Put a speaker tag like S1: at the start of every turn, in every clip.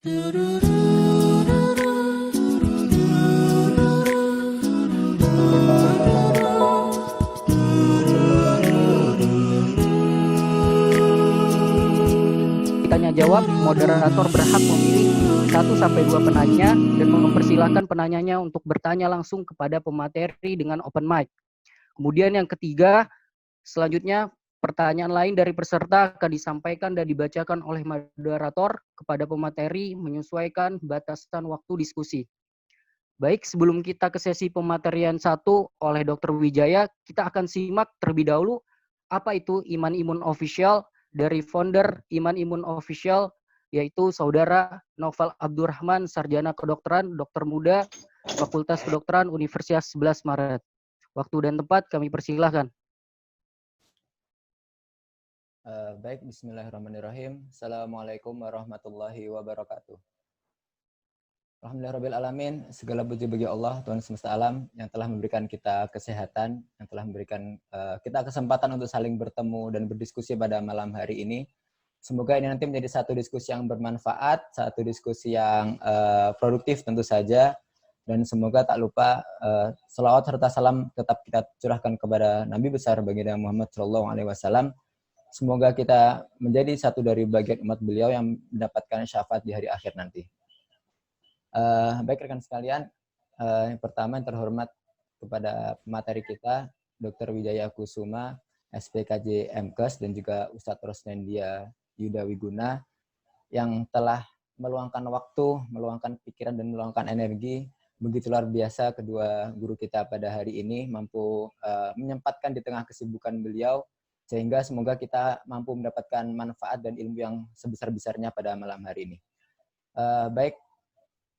S1: Tanya jawab, moderator berhak memilih 1 sampai 2 penanya dan mempersilahkan penanyanya untuk bertanya langsung kepada pemateri dengan open mic. Kemudian yang ketiga, selanjutnya pertanyaan lain dari peserta akan disampaikan dan dibacakan oleh moderator kepada pemateri menyesuaikan batasan waktu diskusi. Baik, sebelum kita ke sesi pematerian 1 oleh Dr. Wijaya, kita akan simak terlebih dahulu apa itu Iman Imun Official dari founder Iman Imun Official, yaitu Saudara Novel Abdurrahman, Sarjana Kedokteran, dokter muda, Fakultas Kedokteran Universitas 11 Maret. Waktu dan tempat kami persilahkan.
S2: Baik, bismillahirrahmanirrahim. Assalamualaikum warahmatullahi wabarakatuh. Alhamdulillahirrahmanirrahim. Segala puji bagi Allah, Tuhan semesta alam, yang telah memberikan kita kesehatan, yang telah memberikan kita kesempatan untuk saling bertemu dan berdiskusi pada malam hari ini. Semoga ini nanti menjadi satu diskusi yang bermanfaat, satu diskusi yang produktif tentu saja, dan semoga tak lupa selawat serta salam tetap kita curahkan kepada Nabi besar baginda Muhammad SAW. Semoga kita menjadi satu dari bagian umat beliau yang mendapatkan syafaat di hari akhir nanti. Baik rekan sekalian, yang pertama yang terhormat kepada pemateri kita, Dr. Wijaya Kusuma, SPKJ MKes, dan juga Ustadz Rosnendia Yuda Wiguna, yang telah meluangkan waktu, meluangkan pikiran, dan meluangkan energi. Begitu luar biasa kedua guru kita pada hari ini mampu menyempatkan di tengah kesibukan beliau, sehingga semoga kita mampu mendapatkan manfaat dan ilmu yang sebesar-besarnya pada malam hari ini. Baik,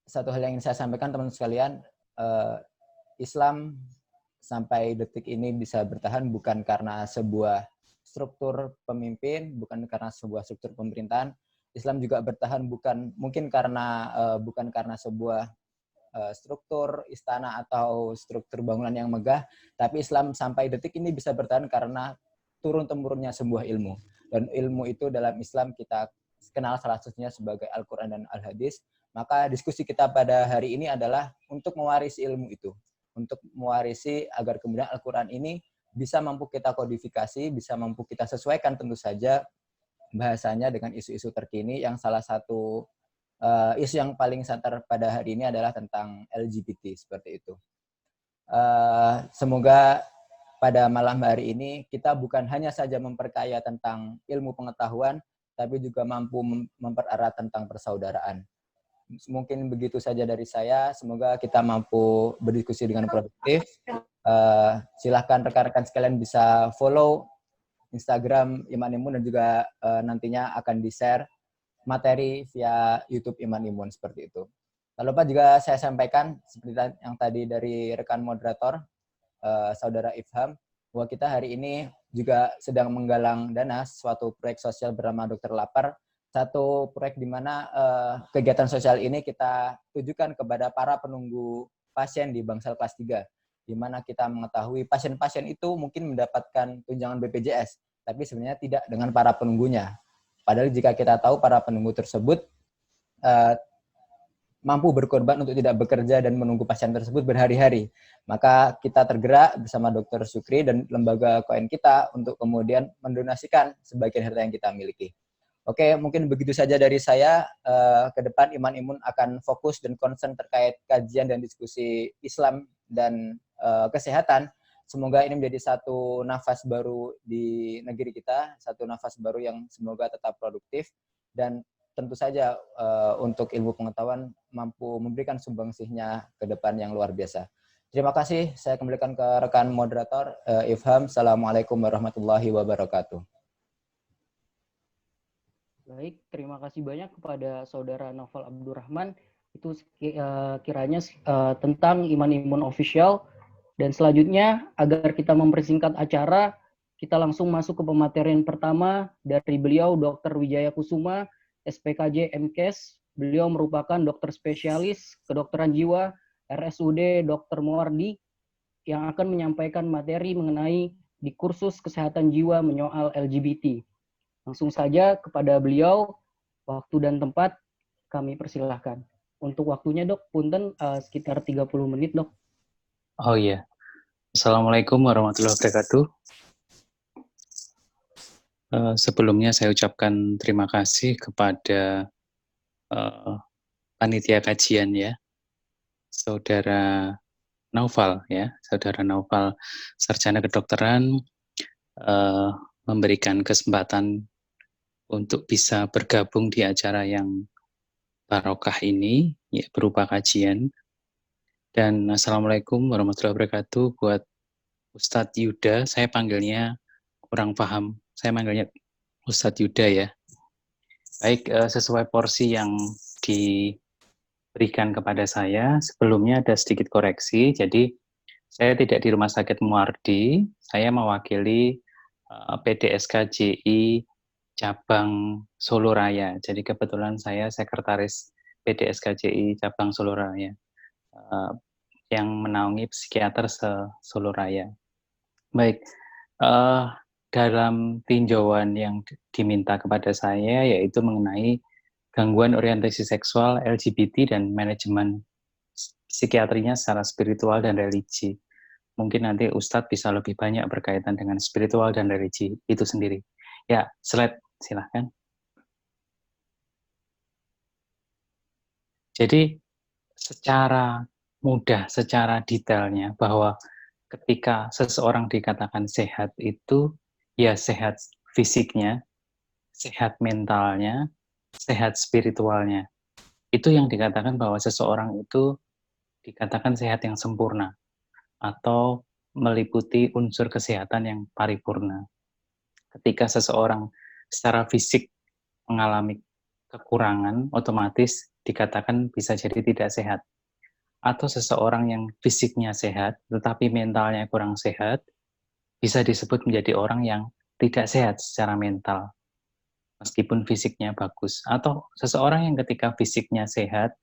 S2: satu hal yang ingin saya sampaikan teman-teman sekalian, Islam sampai detik ini bisa bertahan bukan karena sebuah struktur pemimpin, bukan karena sebuah struktur pemerintahan. Islam juga bertahan bukan karena sebuah struktur istana atau struktur bangunan yang megah, tapi Islam sampai detik ini bisa bertahan karena turun-temurunnya sebuah ilmu. Dan ilmu itu dalam Islam kita kenal salah satunya sebagai Al-Quran dan Al-Hadis. Maka diskusi kita pada hari ini adalah untuk mewarisi ilmu itu. Untuk mewarisi agar kemudian Al-Quran ini bisa mampu kita kodifikasi, bisa mampu kita sesuaikan tentu saja bahasanya dengan isu-isu terkini, yang salah satu isu yang paling santer pada hari ini adalah tentang LGBT, seperti itu. Semoga pada malam hari ini kita bukan hanya saja memperkaya tentang ilmu pengetahuan, tapi juga mampu mempererat tentang persaudaraan. Mungkin begitu saja dari saya. Semoga kita mampu berdiskusi dengan produktif. Silahkan rekan-rekan sekalian bisa follow Instagram Iman Imun, dan juga nantinya akan di-share materi via YouTube Iman Imun, seperti itu. Tak lupa juga saya sampaikan seperti yang tadi dari rekan moderator, Saudara Ifham, bahwa kita hari ini juga sedang menggalang dana suatu proyek sosial bernama Dokter Lapar. Satu proyek di mana kegiatan sosial ini kita tujukan kepada para penunggu pasien di bangsal kelas 3, di mana kita mengetahui pasien-pasien itu mungkin mendapatkan tunjangan BPJS, tapi sebenarnya tidak dengan para penunggunya. Padahal jika kita tahu para penunggu tersebut mampu berkorban untuk tidak bekerja dan menunggu pasien tersebut berhari-hari, maka kita tergerak bersama Dr. Sukri dan lembaga KON kita untuk kemudian mendonasikan sebagian harta yang kita miliki. Oke, mungkin begitu saja dari saya. Ke depan Iman Imun akan fokus dan concern terkait kajian dan diskusi Islam dan kesehatan. Semoga ini menjadi satu nafas baru di negeri kita, satu nafas baru yang semoga tetap produktif, dan tentu saja untuk ilmu pengetahuan mampu memberikan sumbangsihnya ke depan yang luar biasa. Terima kasih, saya kembalikan ke rekan moderator Ifham. Assalamualaikum warahmatullahi wabarakatuh.
S1: Baik, terima kasih banyak kepada Saudara Novel Abdurrahman. Itu kiranya tentang Iman Imun Official. Dan selanjutnya, agar kita mempersingkat acara, kita langsung masuk ke pematerian pertama dari beliau, Dr. Wijaya Kusuma, SPKJ MKes. Beliau merupakan dokter spesialis kedokteran jiwa RSUD Dr. Muardi, yang akan menyampaikan materi mengenai di kursus kesehatan jiwa menyoal LGBT. Langsung saja kepada beliau, waktu dan tempat kami persilahkan. Untuk waktunya dok, punten sekitar 30 menit dok.
S3: Oh iya, Assalamualaikum warahmatullahi wabarakatuh. Sebelumnya saya ucapkan terima kasih kepada panitia kajian ya, Saudara Naufal ya, Saudara Naufal Sarjana Kedokteran memberikan kesempatan untuk bisa bergabung di acara yang barokah ini ya, berupa kajian. Dan Assalamualaikum warahmatullahi wabarakatuh buat Ustadz Yuda, saya panggilnya kurang paham, saya manggilnya Ustadz Yuda ya. Baik, sesuai porsi yang diberikan kepada saya, sebelumnya ada sedikit koreksi, jadi saya tidak di Rumah Sakit Muardi, saya mewakili PDSKJI Cabang Solo Raya, jadi kebetulan saya sekretaris PDSKJI Cabang Solo Raya, yang menaungi psikiater se-Solo Raya. Baik, dalam tinjauan yang diminta kepada saya yaitu mengenai gangguan orientasi seksual, LGBT, dan manajemen psikiatrinya secara spiritual dan religi. Mungkin nanti Ustadz bisa lebih banyak berkaitan dengan spiritual dan religi itu sendiri. Ya, slide silahkan. Jadi secara mudah, secara detailnya bahwa ketika seseorang dikatakan sehat itu ya sehat fisiknya, sehat mentalnya, sehat spiritualnya. Itu yang dikatakan bahwa seseorang itu dikatakan sehat yang sempurna atau meliputi unsur kesehatan yang paripurna. Ketika seseorang secara fisik mengalami kekurangan, otomatis dikatakan bisa jadi tidak sehat. Atau seseorang yang fisiknya sehat, tetapi mentalnya kurang sehat, bisa disebut menjadi orang yang tidak sehat secara mental, meskipun fisiknya bagus. Atau seseorang yang ketika fisiknya sehat,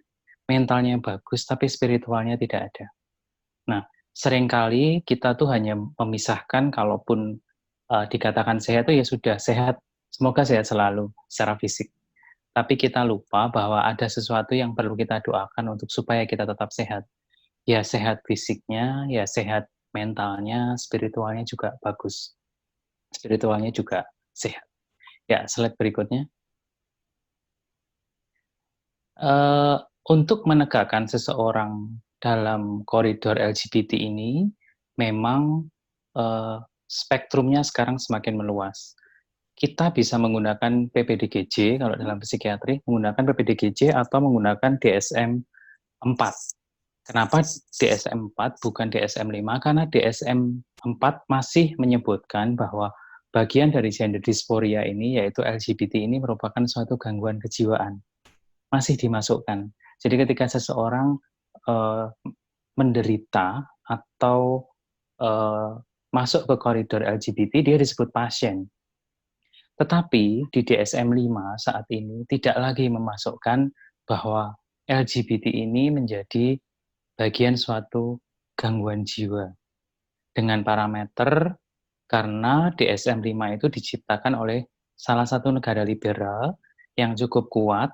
S3: mentalnya bagus, tapi spiritualnya tidak ada. Nah, seringkali kita tuh hanya memisahkan, kalaupun dikatakan sehat itu ya sudah sehat, semoga sehat selalu secara fisik. Tapi kita lupa bahwa ada sesuatu yang perlu kita doakan untuk supaya kita tetap sehat. Ya sehat fisiknya, ya sehat mentalnya, spiritualnya juga bagus. Spiritualnya juga sehat. Ya, slide berikutnya. Untuk menegakkan seseorang dalam koridor LGBT ini, memang spektrumnya sekarang semakin meluas. Kita bisa menggunakan PPDGJ, kalau dalam psikiatri, menggunakan PPDGJ atau menggunakan DSM-4. Kenapa DSM-4 bukan DSM-5? Karena DSM-4 masih menyebutkan bahwa bagian dari gender dysphoria ini, yaitu LGBT ini merupakan suatu gangguan kejiwaan. Masih dimasukkan. Jadi ketika seseorang menderita atau masuk ke koridor LGBT, dia disebut pasien. Tetapi di DSM-5 saat ini tidak lagi memasukkan bahwa LGBT ini menjadi bagian suatu gangguan jiwa. Dengan parameter karena DSM-5 itu diciptakan oleh salah satu negara liberal yang cukup kuat,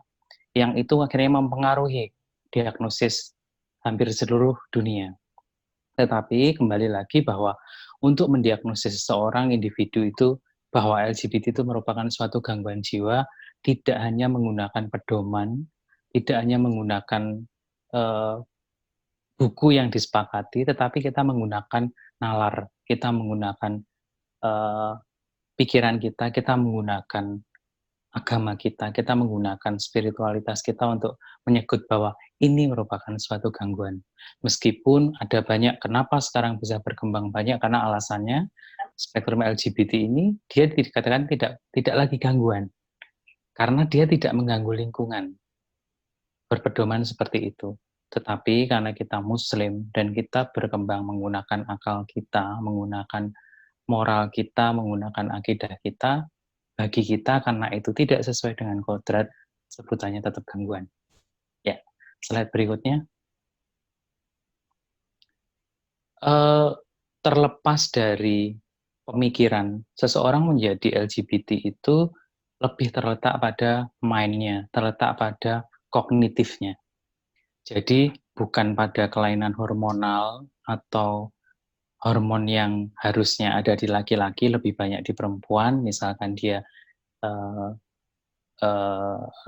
S3: yang itu akhirnya mempengaruhi diagnosis hampir seluruh dunia. Tetapi kembali lagi bahwa untuk mendiagnosis seseorang individu itu bahwa LGBT itu merupakan suatu gangguan jiwa, tidak hanya menggunakan pedoman, tidak hanya menggunakan buku yang disepakati, tetapi kita menggunakan nalar, kita menggunakan pikiran kita menggunakan agama kita menggunakan spiritualitas kita untuk menyebut bahwa ini merupakan suatu gangguan. Meskipun ada banyak, kenapa sekarang bisa berkembang banyak, karena alasannya spektrum LGBT ini dia dikatakan tidak lagi gangguan, karena dia tidak mengganggu lingkungan, berpedoman seperti itu. Tetapi karena kita Muslim dan kita berkembang menggunakan akal kita, menggunakan moral kita, menggunakan akidah kita, bagi kita karena itu tidak sesuai dengan kodrat, sebutannya tetap gangguan. Ya, slide berikutnya. Terlepas dari pemikiran, seseorang menjadi LGBT itu lebih terletak pada mind-nya, terletak pada kognitifnya. Jadi bukan pada kelainan hormonal atau hormon yang harusnya ada di laki-laki lebih banyak di perempuan, misalkan dia eh,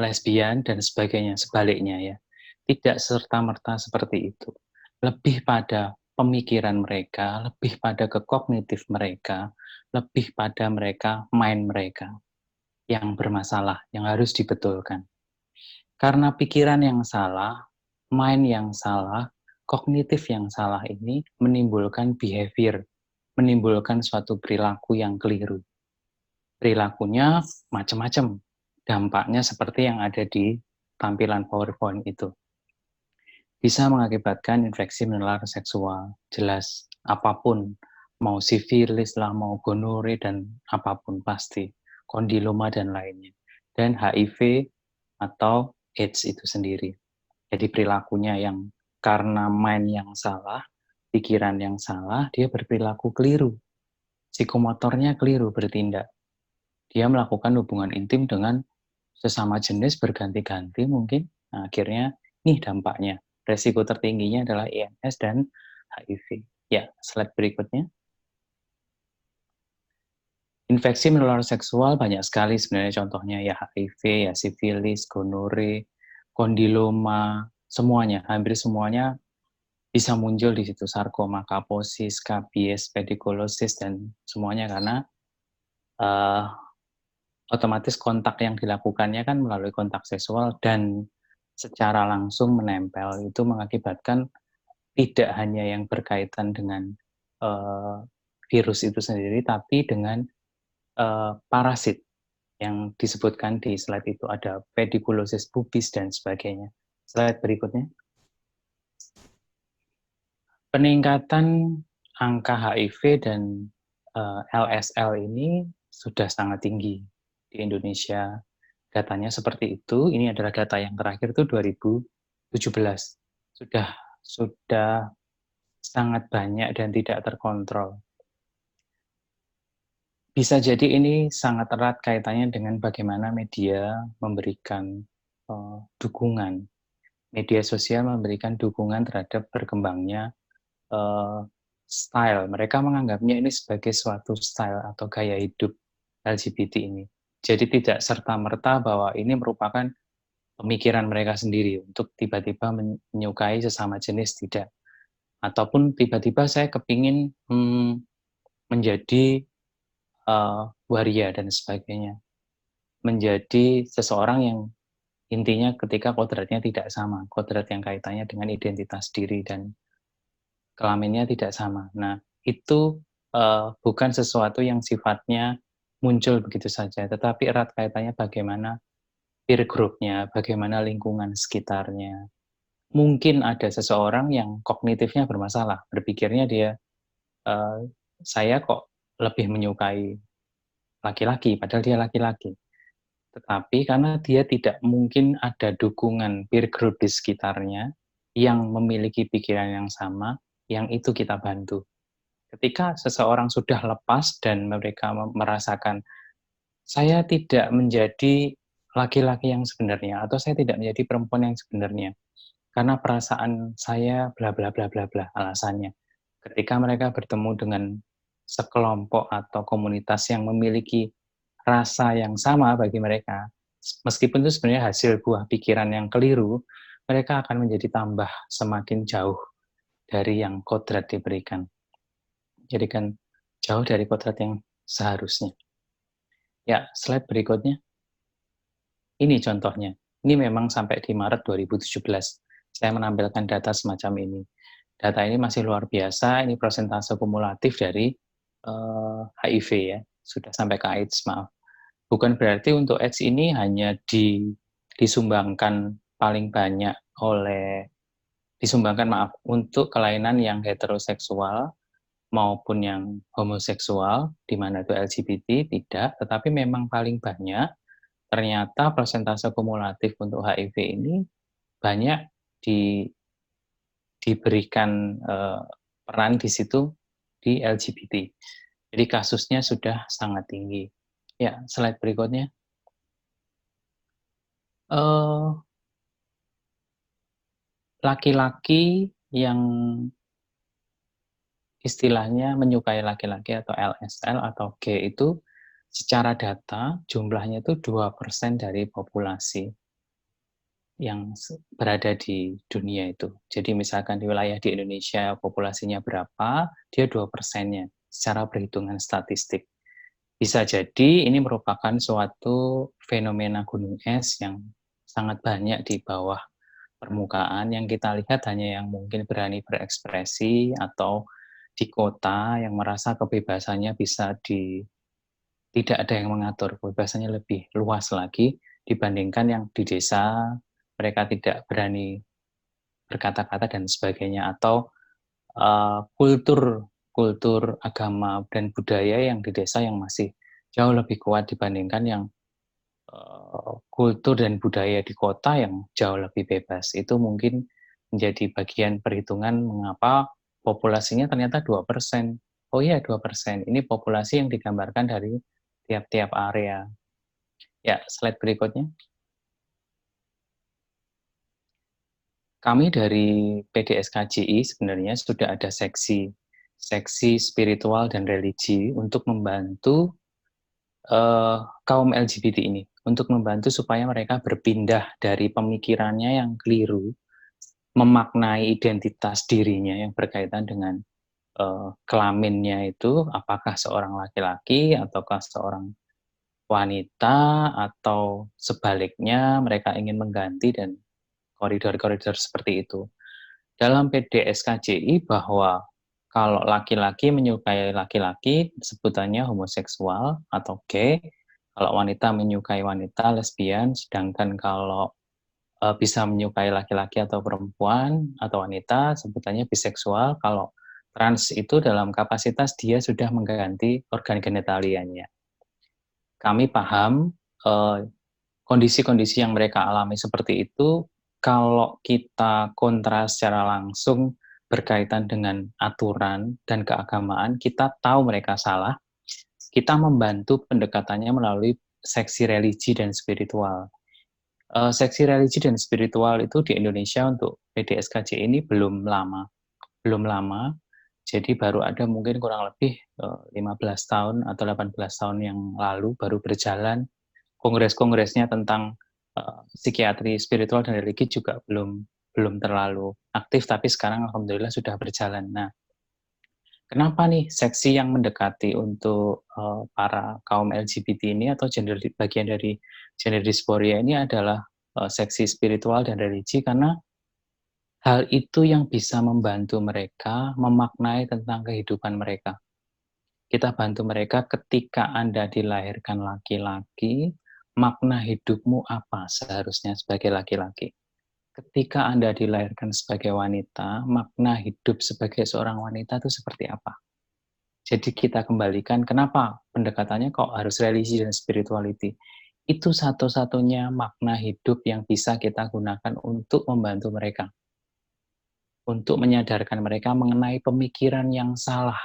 S3: lesbian dan sebagainya, sebaliknya ya. Tidak serta-merta seperti itu. Lebih pada pemikiran mereka, lebih pada ke kognitif mereka, lebih pada mereka mind mereka yang bermasalah, yang harus dibetulkan. Karena pikiran yang salah, mind yang salah, kognitif yang salah ini menimbulkan behavior, menimbulkan suatu perilaku yang keliru. Perilakunya macam-macam. Dampaknya seperti yang ada di tampilan PowerPoint itu. Bisa mengakibatkan infeksi menular seksual, jelas, apapun, mau sifilis lah, mau gonore, dan apapun pasti, kondiloma dan lainnya. Dan HIV atau AIDS itu sendiri. Jadi perilakunya yang karena mind yang salah, pikiran yang salah, dia berperilaku keliru. Psikomotornya keliru bertindak. Dia melakukan hubungan intim dengan sesama jenis berganti-ganti mungkin. Nah, akhirnya nih dampaknya. Resiko tertingginya adalah IMS dan HIV. Ya, slide berikutnya. Infeksi menular seksual banyak sekali sebenarnya contohnya ya HIV, ya sifilis, gonore, kondiloma, semuanya, hampir semuanya bisa muncul di situ, sarkoma, kaposis, kapies, pedikulosis, dan semuanya karena uh, otomatis kontak yang dilakukannya kan melalui kontak seksual dan secara langsung menempel, itu mengakibatkan tidak hanya yang berkaitan dengan uh, virus itu sendiri, tapi dengan parasit yang disebutkan di slide itu, ada pediculosis pubis dan sebagainya. Slide berikutnya. Peningkatan angka HIV dan LSL ini sudah sangat tinggi di Indonesia. Datanya seperti itu. Ini adalah data yang terakhir itu 2017. Sudah sangat banyak dan tidak terkontrol. Bisa jadi ini sangat erat kaitannya dengan bagaimana media memberikan dukungan. Media sosial memberikan dukungan terhadap berkembangnya style. Mereka menganggapnya ini sebagai suatu style atau gaya hidup LGBT ini. Jadi tidak serta-merta bahwa ini merupakan pemikiran mereka sendiri untuk tiba-tiba menyukai sesama jenis, tidak. Ataupun tiba-tiba saya kepingin menjadi waria dan sebagainya. Menjadi seseorang yang intinya ketika kodratnya tidak sama, kodrat yang kaitannya dengan identitas diri dan kelaminnya tidak sama. Nah, itu bukan sesuatu yang sifatnya muncul begitu saja, tetapi erat kaitannya bagaimana peer group-nya, bagaimana lingkungan sekitarnya. Mungkin ada seseorang yang kognitifnya bermasalah, berpikirnya dia, saya kok lebih menyukai laki-laki, padahal dia laki-laki. Tetapi karena dia tidak mungkin ada dukungan peer group di sekitarnya yang memiliki pikiran yang sama, yang itu kita bantu. Ketika seseorang sudah lepas dan mereka merasakan, saya tidak menjadi laki-laki yang sebenarnya, atau saya tidak menjadi perempuan yang sebenarnya, karena perasaan saya bla bla bla bla bla alasannya. Ketika mereka bertemu dengan sekelompok atau komunitas yang memiliki rasa yang sama bagi mereka, meskipun itu sebenarnya hasil buah pikiran yang keliru, mereka akan menjadi tambah semakin jauh dari yang kodrat diberikan. Jadi kan jauh dari kodrat yang seharusnya. Ya, slide berikutnya. Ini contohnya. Ini memang sampai di Maret 2017. Saya menampilkan data semacam ini. Data ini masih luar biasa, ini persentase kumulatif dari HIV ya, sudah sampai ke AIDS, maaf. Bukan berarti untuk AIDS ini hanya disumbangkan paling banyak untuk kelainan yang heteroseksual maupun yang homoseksual, di mana itu LGBT, tidak, tetapi memang paling banyak, ternyata persentase kumulatif untuk HIV ini banyak diberikan peran di situ di LGBT. Jadi kasusnya sudah sangat tinggi. Ya, slide berikutnya. laki-laki yang istilahnya menyukai laki-laki atau LSL atau G itu secara data jumlahnya itu 2% dari populasi yang berada di dunia itu. Jadi misalkan di wilayah di Indonesia populasinya berapa, dia 2%-nya secara perhitungan statistik. Bisa jadi ini merupakan suatu fenomena gunung es yang sangat banyak di bawah permukaan, yang kita lihat hanya yang mungkin berani berekspresi atau di kota yang merasa kebebasannya tidak ada yang mengatur, kebebasannya lebih luas lagi dibandingkan yang di desa, mereka tidak berani berkata-kata dan sebagainya, atau kultur agama dan budaya yang di desa yang masih jauh lebih kuat dibandingkan yang kultur dan budaya di kota yang jauh lebih bebas. Itu mungkin menjadi bagian perhitungan mengapa populasinya ternyata 2%. Oh iya, 2%. Ini populasi yang digambarkan dari tiap-tiap area. Ya, slide berikutnya. Kami dari PDSKJI sebenarnya sudah ada seksi spiritual dan religi untuk membantu kaum LGBT ini, untuk membantu supaya mereka berpindah dari pemikirannya yang keliru, memaknai identitas dirinya yang berkaitan dengan kelaminnya itu, apakah seorang laki-laki ataukah seorang wanita, atau sebaliknya mereka ingin mengganti, dan koridor-koridor seperti itu. Dalam PDSKJI bahwa kalau laki-laki menyukai laki-laki sebutannya homoseksual atau gay, kalau wanita menyukai wanita lesbian, sedangkan kalau bisa menyukai laki-laki atau perempuan atau wanita sebutannya biseksual, kalau trans itu dalam kapasitas dia sudah mengganti organ genitalianya. Kami paham kondisi-kondisi yang mereka alami seperti itu, kalau kita kontra secara langsung berkaitan dengan aturan dan keagamaan, kita tahu mereka salah, kita membantu pendekatannya melalui seksi religi dan spiritual. Seksi religi dan spiritual itu di Indonesia untuk PDSKJ ini belum lama. Jadi baru ada mungkin kurang lebih 15 tahun atau 18 tahun yang lalu baru berjalan. Kongres-kongresnya tentang psikiatri spiritual dan religi juga belum terlalu aktif, tapi sekarang alhamdulillah sudah berjalan. Nah, kenapa nih seksi yang mendekati untuk para kaum LGBT ini atau bagian dari gender dysphoria ini adalah seksi spiritual dan religi? Karena hal itu yang bisa membantu mereka memaknai tentang kehidupan mereka. Kita bantu mereka ketika Anda dilahirkan laki-laki, makna hidupmu apa seharusnya sebagai laki-laki. Ketika Anda dilahirkan sebagai wanita, makna hidup sebagai seorang wanita itu seperti apa. Jadi kita kembalikan, kenapa pendekatannya kok harus religi dan spirituality. Itu satu-satunya makna hidup yang bisa kita gunakan untuk membantu mereka. Untuk menyadarkan mereka mengenai pemikiran yang salah.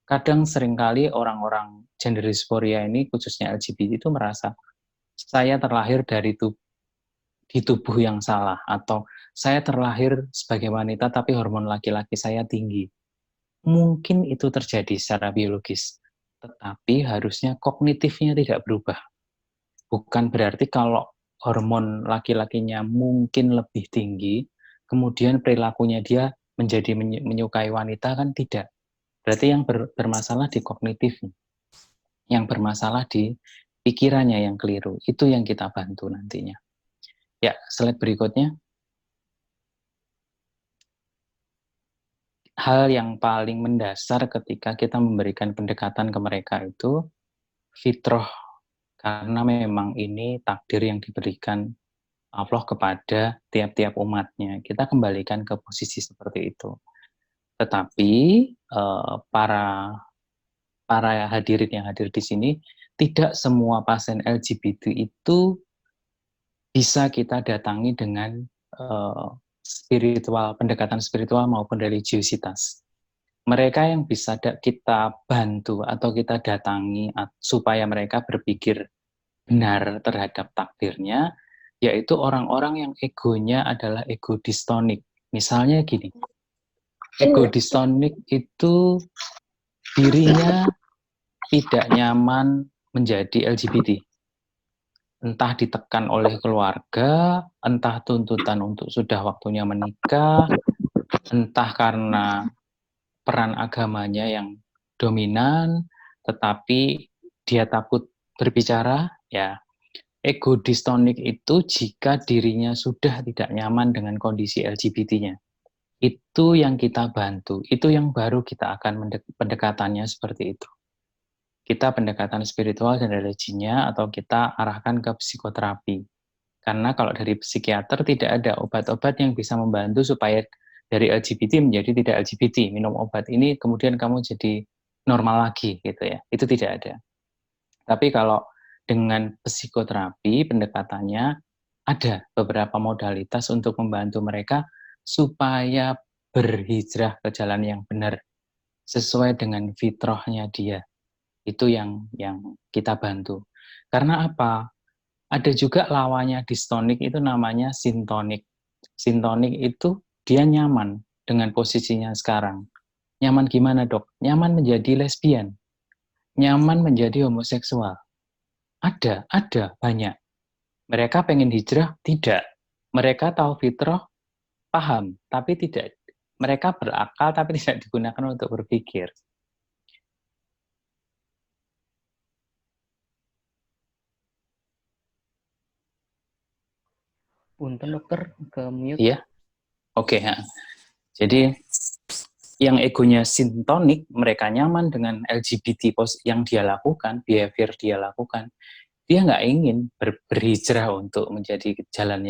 S3: Kadang seringkali orang-orang gender dysphoria ini, khususnya LGBT itu merasa, saya terlahir di tubuh yang salah, atau saya terlahir sebagai wanita tapi hormon laki-laki saya tinggi. Mungkin itu terjadi secara biologis, tetapi harusnya kognitifnya tidak berubah. Bukan berarti kalau hormon laki-lakinya mungkin lebih tinggi, kemudian perilakunya dia menjadi menyukai wanita, kan tidak. Berarti yang bermasalah di kognitif, yang bermasalah di pikirannya yang keliru. Itu yang kita bantu nantinya. Ya, slide berikutnya. Hal yang paling mendasar ketika kita memberikan pendekatan ke mereka itu fitrah, karena memang ini takdir yang diberikan Allah kepada tiap-tiap umatnya. Kita kembalikan ke posisi seperti itu. Tetapi para hadirin yang hadir di sini, tidak semua pasien LGBT itu bisa kita datangi dengan pendekatan spiritual maupun religiositas. Mereka yang bisa kita bantu atau kita datangi supaya mereka berpikir benar terhadap takdirnya, yaitu orang-orang yang egonya adalah ego distonik. Misalnya gini, ego distonik itu dirinya tidak nyaman menjadi LGBT. Entah ditekan oleh keluarga, entah tuntutan untuk sudah waktunya menikah, entah karena peran agamanya yang dominan, tetapi dia takut berbicara, ya. Ego distonik itu jika dirinya sudah tidak nyaman dengan kondisi LGBT-nya. Itu yang kita bantu, itu yang baru kita akan pendekatannya seperti itu. Kita pendekatan spiritual dan religinya atau kita arahkan ke psikoterapi. Karena kalau dari psikiater tidak ada obat-obat yang bisa membantu supaya dari LGBT menjadi tidak LGBT. Minum obat ini kemudian kamu jadi normal lagi gitu ya. Itu tidak ada. Tapi kalau dengan psikoterapi pendekatannya ada beberapa modalitas untuk membantu mereka supaya berhijrah ke jalan yang benar sesuai dengan fitrahnya dia. Itu yang kita bantu. Karena apa? Ada juga lawannya distonik itu namanya sintonik. Sintonik itu dia nyaman dengan posisinya sekarang. Nyaman gimana, Dok? Nyaman menjadi lesbian. Nyaman menjadi homoseksual. Ada banyak. Mereka pengen hijrah? Tidak. Mereka tahu fitrah? Paham, tapi tidak. Mereka berakal tapi tidak digunakan untuk berpikir.
S1: Punten dokter, ke mute.
S3: Iya, oke. Jadi yang egonya sintonik, mereka nyaman dengan LGBT yang dia lakukan, behavior dia lakukan. Dia nggak ingin berhijrah untuk menjadi jalan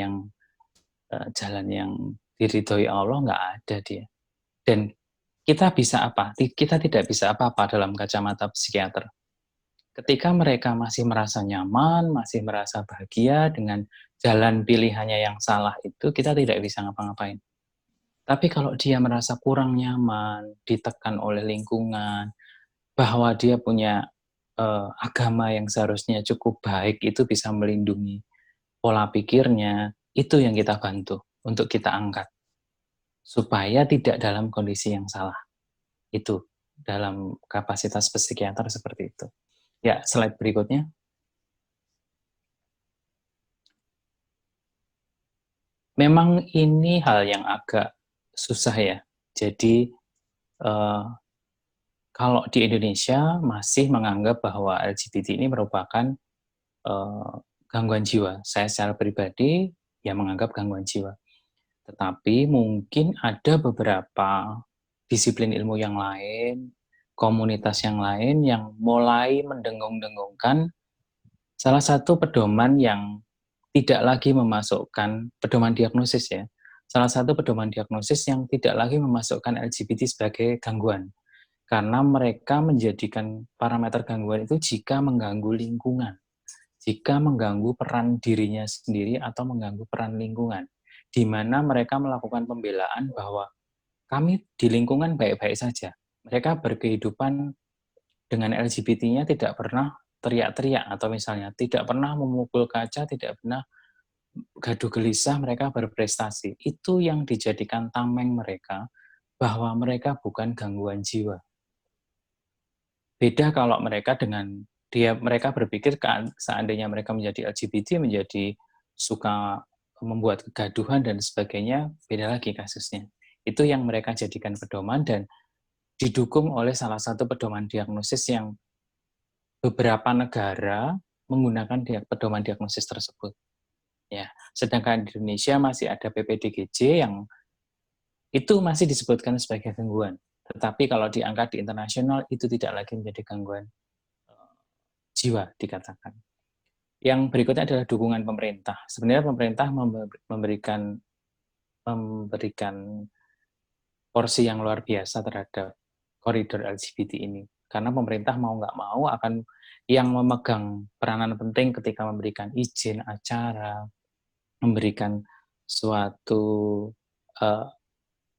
S3: yang diridhoi Allah, nggak ada dia. Dan kita bisa apa? Kita tidak bisa apa-apa dalam kacamata psikiater. Ketika mereka masih merasa nyaman, masih merasa bahagia dengan jalan pilihannya yang salah itu, kita tidak bisa ngapa-ngapain. Tapi kalau dia merasa kurang nyaman, ditekan oleh lingkungan, bahwa dia punya agama yang seharusnya cukup baik, itu bisa melindungi pola pikirnya, itu yang kita bantu untuk kita angkat. Supaya tidak dalam kondisi yang salah. Itu dalam kapasitas psikiater seperti itu. Ya, slide berikutnya. Memang ini hal yang agak susah ya. Jadi, kalau di Indonesia masih menganggap bahwa LGBT ini merupakan gangguan jiwa. Saya secara pribadi ya menganggap gangguan jiwa. Tetapi mungkin ada beberapa disiplin ilmu yang lain, komunitas yang lain yang mulai mendengung-dengungkan salah satu pedoman yang tidak lagi memasukkan pedoman diagnosis ya. Salah satu pedoman diagnosis yang tidak lagi memasukkan LGBT sebagai gangguan. Karena mereka menjadikan parameter gangguan itu jika mengganggu lingkungan. Jika mengganggu peran dirinya sendiri atau mengganggu peran lingkungan. Di mana mereka melakukan pembelaan bahwa kami di lingkungan baik-baik saja. Mereka berkehidupan dengan LGBT-nya tidak pernah teriak-teriak atau misalnya tidak pernah memukul kaca, tidak pernah gaduh gelisah, mereka berprestasi. Itu yang dijadikan tameng mereka bahwa mereka bukan gangguan jiwa. Beda kalau mereka mereka berpikir seandainya mereka menjadi LGBT, menjadi suka membuat kegaduhan dan sebagainya, beda lagi kasusnya. Itu yang mereka jadikan pedoman dan didukung oleh salah satu pedoman diagnosis yang beberapa negara menggunakan pedoman diagnosis tersebut. Ya, sedangkan di Indonesia masih ada PPDGJ yang itu masih disebutkan sebagai gangguan. Tetapi kalau diangkat di internasional itu tidak lagi menjadi gangguan jiwa dikatakan. Yang berikutnya adalah dukungan pemerintah. Sebenarnya pemerintah memberikan porsi yang luar biasa terhadap koridor LGBT ini. Karena pemerintah mau nggak mau akan yang memegang peranan penting ketika memberikan izin acara, memberikan suatu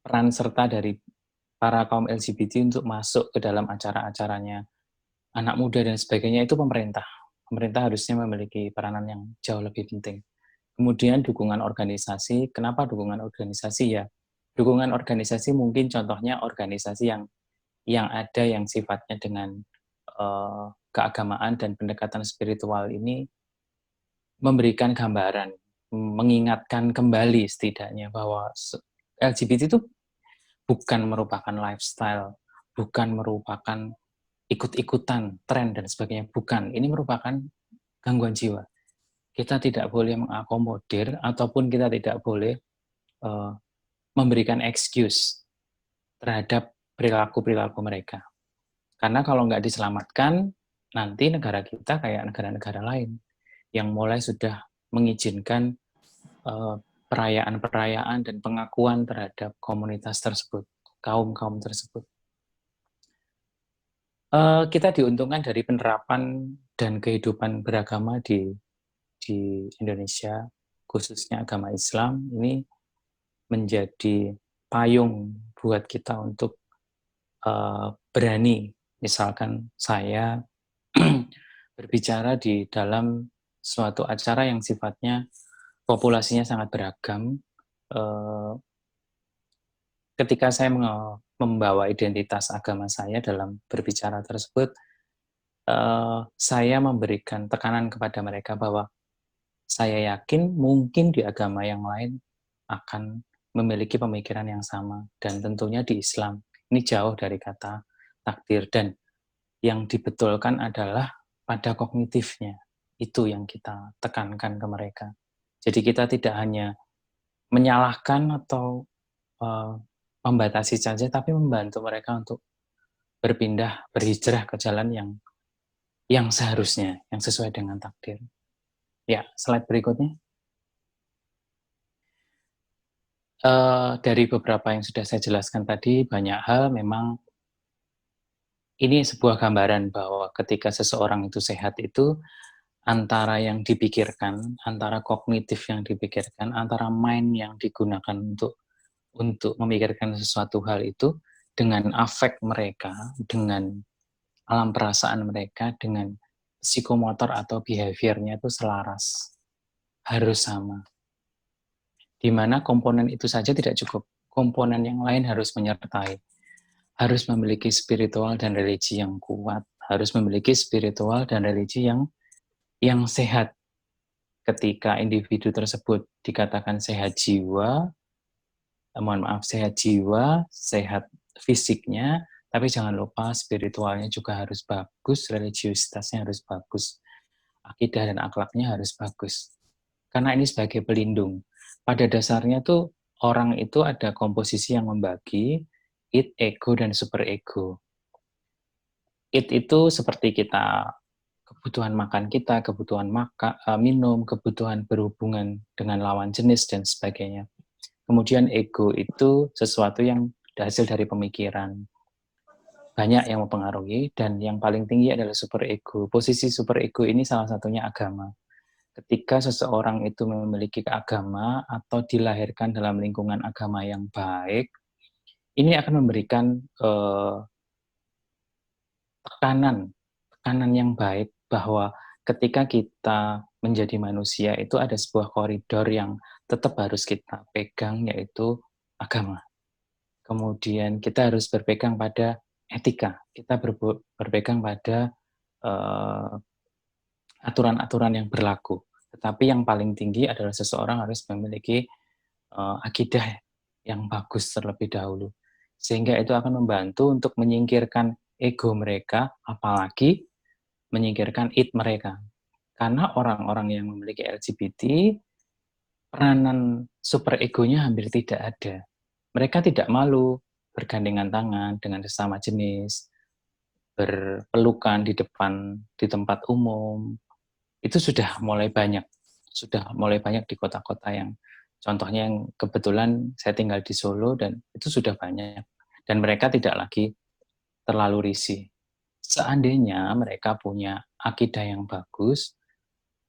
S3: peran serta dari para kaum LGBT untuk masuk ke dalam acara-acaranya anak muda dan sebagainya itu pemerintah. Pemerintah harusnya memiliki peranan yang jauh lebih penting. Kemudian dukungan organisasi. Kenapa dukungan organisasi ya? Dukungan organisasi mungkin contohnya organisasi yang ada yang sifatnya dengan keagamaan dan pendekatan spiritual ini memberikan gambaran, mengingatkan kembali setidaknya bahwa LGBT itu bukan merupakan lifestyle, bukan merupakan ikut-ikutan tren dan sebagainya, bukan. Ini merupakan gangguan jiwa. Kita tidak boleh mengakomodir ataupun kita tidak boleh memberikan excuse terhadap perilaku-perilaku mereka. Karena kalau nggak diselamatkan, nanti negara kita kayak negara-negara lain yang mulai sudah mengizinkan perayaan-perayaan dan pengakuan terhadap komunitas tersebut, kaum-kaum tersebut. Kita diuntungkan dari penerapan dan kehidupan beragama di Indonesia, khususnya agama Islam, ini menjadi payung buat kita untuk berani, misalkan saya berbicara di dalam suatu acara yang sifatnya populasinya sangat beragam. Ketika saya membawa identitas agama saya dalam berbicara tersebut, saya memberikan tekanan kepada mereka bahwa saya yakin mungkin di agama yang lain akan memiliki pemikiran yang sama, dan tentunya di Islam ini jauh dari kata takdir, dan yang dibetulkan adalah pada kognitifnya. Itu yang kita tekankan ke mereka. Jadi kita tidak hanya menyalahkan atau membatasi saja, tapi membantu mereka untuk berpindah, berhijrah ke jalan yang seharusnya, yang sesuai dengan takdir. Ya, slide berikutnya. Dari beberapa yang sudah saya jelaskan tadi, banyak hal memang ini sebuah gambaran bahwa ketika seseorang itu sehat itu, antara yang dipikirkan, antara kognitif yang dipikirkan, antara mind yang digunakan untuk memikirkan sesuatu hal itu, dengan afek mereka, dengan alam perasaan mereka, dengan psikomotor atau behavior-nya itu selaras, harus sama. Di mana komponen itu saja tidak cukup, komponen yang lain harus menyertai, harus memiliki spiritual dan religi yang kuat, harus memiliki spiritual dan religi yang sehat. Ketika individu tersebut dikatakan sehat jiwa, sehat jiwa, sehat fisiknya, tapi jangan lupa spiritualnya juga harus bagus, religiusitasnya harus bagus, akidah dan akhlaknya harus bagus. Karena ini sebagai pelindung. Pada dasarnya tuh orang itu ada komposisi yang membagi id, ego, dan super ego. Id itu seperti kita, kebutuhan makan kita, kebutuhan minum, kebutuhan berhubungan dengan lawan jenis, dan sebagainya. Kemudian ego itu sesuatu yang hasil dari pemikiran. Banyak yang mempengaruhi, dan yang paling tinggi adalah super ego. Posisi super ego ini salah satunya agama. Ketika seseorang itu memiliki agama atau dilahirkan dalam lingkungan agama yang baik, ini akan memberikan tekanan yang baik bahwa ketika kita menjadi manusia itu ada sebuah koridor yang tetap harus kita pegang, yaitu agama. Kemudian kita harus berpegang pada etika, kita berpegang pada aturan-aturan yang berlaku. Tetapi yang paling tinggi adalah seseorang harus memiliki akidah yang bagus terlebih dahulu. Sehingga itu akan membantu untuk menyingkirkan ego mereka, apalagi menyingkirkan id mereka. Karena orang-orang yang memiliki LGBT, peranan super egonya hampir tidak ada. Mereka tidak malu bergandengan tangan dengan sesama jenis, berpelukan di tempat umum. Itu sudah mulai banyak di kota-kota yang contohnya yang kebetulan saya tinggal di Solo, dan itu sudah banyak, dan mereka tidak lagi terlalu risih. Seandainya mereka punya akidah yang bagus,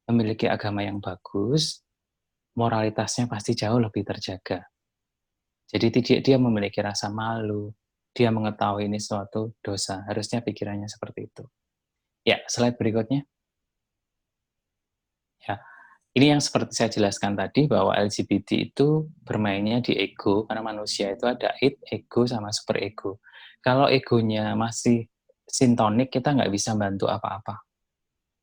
S3: memiliki agama yang bagus, moralitasnya pasti jauh lebih terjaga. Jadi dia memiliki rasa malu, dia mengetahui ini suatu dosa, harusnya pikirannya seperti itu. Ya, slide berikutnya. Ya, Ini yang seperti saya jelaskan tadi bahwa LGBT itu bermainnya di ego, karena manusia itu ada id, ego, sama super ego. Kalau egonya masih sintonik, kita nggak bisa bantu apa-apa.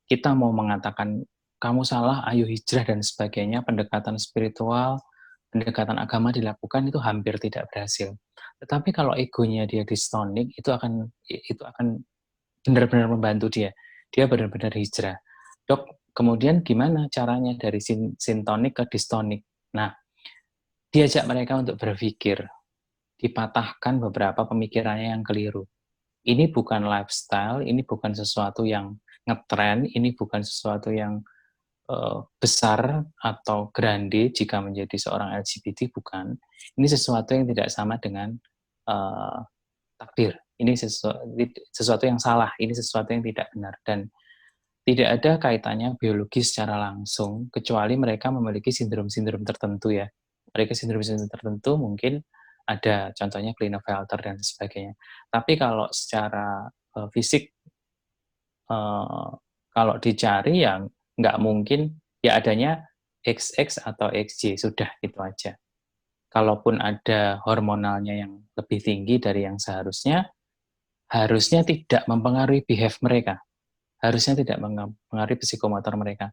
S3: Kita mau mengatakan, kamu salah, ayo hijrah dan sebagainya, pendekatan spiritual, pendekatan agama dilakukan itu hampir tidak berhasil. Tetapi kalau egonya dia distonik, itu akan benar-benar membantu dia. Dia benar-benar hijrah. Dok, kemudian gimana caranya dari sintonik ke distonik? Nah, diajak mereka untuk berpikir, dipatahkan beberapa pemikirannya yang keliru. Ini bukan lifestyle, ini bukan sesuatu yang ngetren, ini bukan sesuatu yang besar atau grande jika menjadi seorang LGBT, bukan. Ini sesuatu yang tidak sama dengan takdir. Ini sesuatu yang salah, ini sesuatu yang tidak benar. Dan tidak ada kaitannya biologis secara langsung, kecuali mereka memiliki sindrom-sindrom tertentu ya. Mereka sindrom-sindrom tertentu mungkin ada, contohnya Klinefelter dan sebagainya. Tapi kalau secara fisik, kalau dicari ya nggak mungkin, ya adanya XX atau XY, sudah itu aja. Kalaupun ada hormonalnya yang lebih tinggi dari yang seharusnya, harusnya tidak mempengaruhi behave mereka. Harusnya tidak mempengaruhi psikomotor mereka.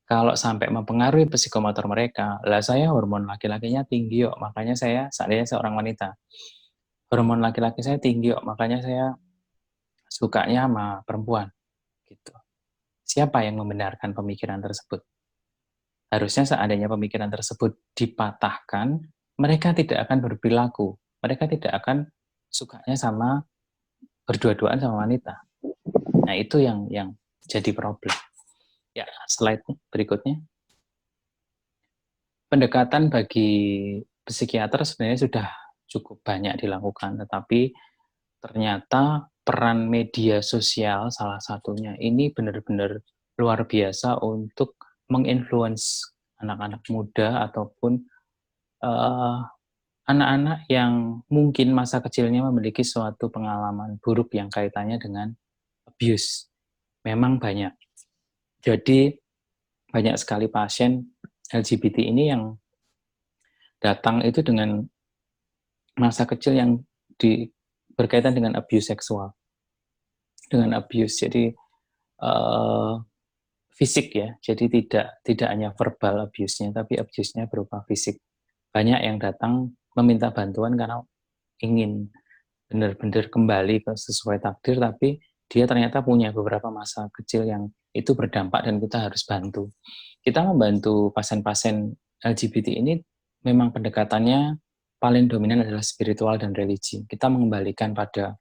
S3: Kalau sampai mempengaruhi psikomotor mereka, lah saya hormon laki-lakinya tinggi yuk, makanya seandainya seorang wanita, hormon laki-laki saya tinggi yuk, makanya saya sukanya sama perempuan. Gitu. Siapa yang membenarkan pemikiran tersebut? Harusnya seandainya pemikiran tersebut dipatahkan, mereka tidak akan berperilaku. Mereka tidak akan sukanya sama berdua-duaan sama wanita. Nah, itu yang jadi problem. Ya, slide berikutnya. Pendekatan bagi psikiater sebenarnya sudah cukup banyak dilakukan, tetapi ternyata peran media sosial salah satunya ini benar-benar luar biasa untuk menginfluence anak-anak muda ataupun anak-anak yang mungkin masa kecilnya memiliki suatu pengalaman buruk yang kaitannya dengan abuse. Memang banyak. Jadi banyak sekali pasien LGBT ini yang datang itu dengan masa kecil yang berkaitan dengan abuse seksual. Dengan abuse, jadi fisik ya, jadi tidak hanya verbal abuse-nya, tapi abuse-nya berupa fisik. Banyak yang datang meminta bantuan karena ingin benar-benar kembali ke sesuai takdir, tapi dia ternyata punya beberapa masa kecil yang itu berdampak dan kita harus bantu. Kita membantu pasien-pasien LGBT ini memang pendekatannya paling dominan adalah spiritual dan religi. Kita mengembalikan pada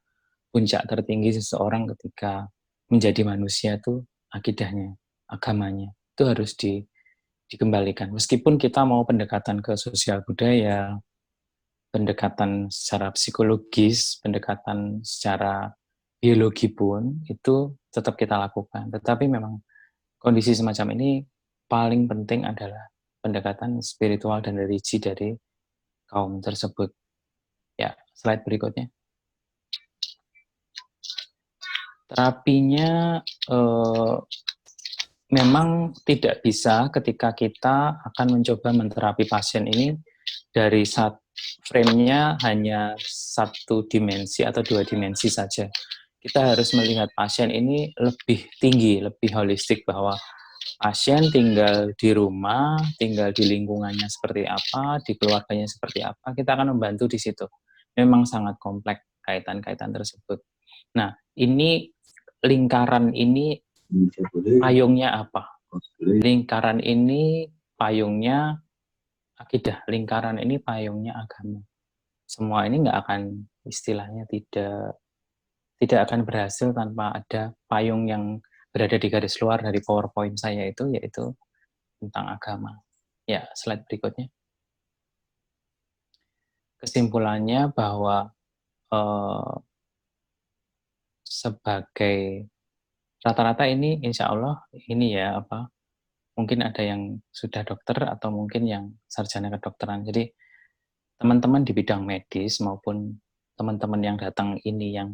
S3: puncak tertinggi seseorang ketika menjadi manusia itu akidahnya, agamanya. Itu harus dikembalikan. Meskipun kita mau pendekatan ke sosial budaya, pendekatan secara psikologis, pendekatan secara biologi pun, itu tetap kita lakukan. Tetapi memang kondisi semacam ini paling penting adalah pendekatan spiritual dan religi dari kaum tersebut. Ya, slide berikutnya. Terapinya memang tidak bisa ketika kita akan mencoba menterapi pasien ini dari frame-nya hanya satu dimensi atau dua dimensi saja. Kita harus melihat pasien ini lebih tinggi, lebih holistik, bahwa pasien tinggal di rumah, tinggal di lingkungannya seperti apa, di keluarganya seperti apa, kita akan membantu di situ. Memang sangat kompleks kaitan-kaitan tersebut. Nah, ini lingkaran ini payungnya apa? Lingkaran ini payungnya akidah, lingkaran ini payungnya agama. Semua ini nggak akan, istilahnya tidak akan berhasil tanpa ada payung yang berada di garis luar dari PowerPoint saya itu, yaitu tentang agama. Ya, slide berikutnya. Kesimpulannya bahwa sebagai rata-rata ini insya Allah ini ya mungkin ada yang sudah dokter atau mungkin yang sarjana kedokteran. Jadi teman-teman di bidang medis maupun teman-teman yang datang ini, yang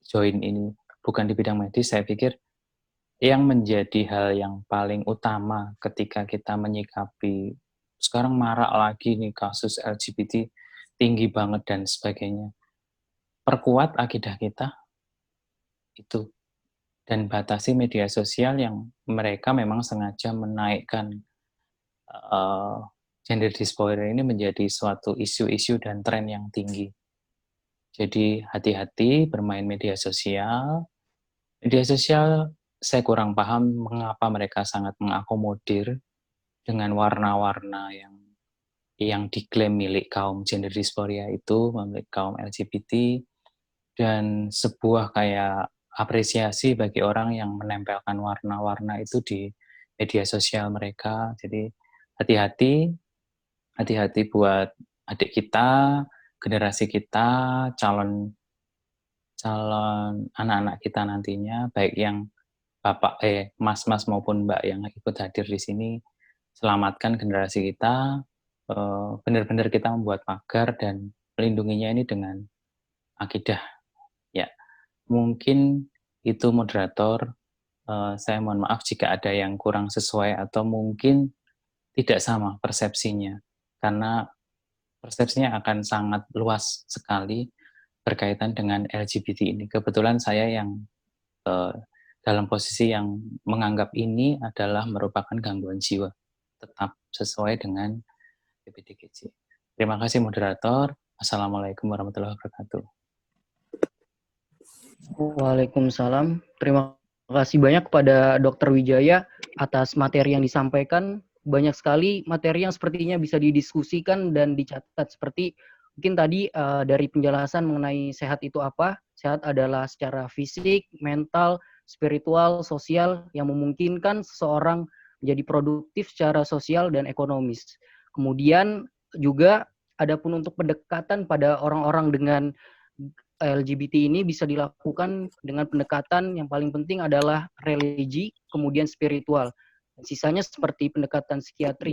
S3: join ini bukan di bidang medis, saya pikir yang menjadi hal yang paling utama ketika kita menyikapi sekarang marak lagi nih kasus LGBT tinggi banget dan sebagainya. Perkuat akidah kita itu dan batasi media sosial yang mereka memang sengaja menaikkan uh, gender dysphoria ini menjadi suatu isu-isu dan tren yang tinggi. Jadi hati-hati bermain media sosial. Media sosial saya kurang paham mengapa mereka sangat mengakomodir dengan warna-warna yang diklaim milik kaum gender dysphoria itu, milik kaum LGBT, dan sebuah kayak apresiasi bagi orang yang menempelkan warna-warna itu di media sosial mereka. Jadi hati-hati, hati-hati buat adik kita, generasi kita, calon calon anak-anak kita nantinya, baik yang mas-mas maupun mbak yang ikut hadir di sini, selamatkan generasi kita, benar-benar kita membuat pagar dan melindunginya ini dengan akidah. Ya, mungkin itu moderator. Saya mohon maaf jika ada yang kurang sesuai atau mungkin tidak sama persepsinya, karena persepsinya akan sangat luas sekali berkaitan dengan LGBT ini. Kebetulan saya yang eh, dalam posisi yang menganggap ini adalah merupakan gangguan jiwa, tetap sesuai dengan PPDGJ. Terima kasih moderator. Assalamualaikum warahmatullahi wabarakatuh.
S1: Waalaikumsalam. Terima kasih banyak kepada Dr. Wijaya atas materi yang disampaikan. Banyak sekali materi yang sepertinya bisa didiskusikan dan dicatat. Seperti mungkin tadi dari penjelasan mengenai sehat itu apa. Sehat adalah secara fisik, mental, spiritual, sosial yang memungkinkan seseorang menjadi produktif secara sosial dan ekonomis. Kemudian juga adapun untuk pendekatan pada orang-orang dengan LGBT ini bisa dilakukan dengan pendekatan yang paling penting adalah religi, kemudian spiritual. Sisanya seperti pendekatan psikiatri.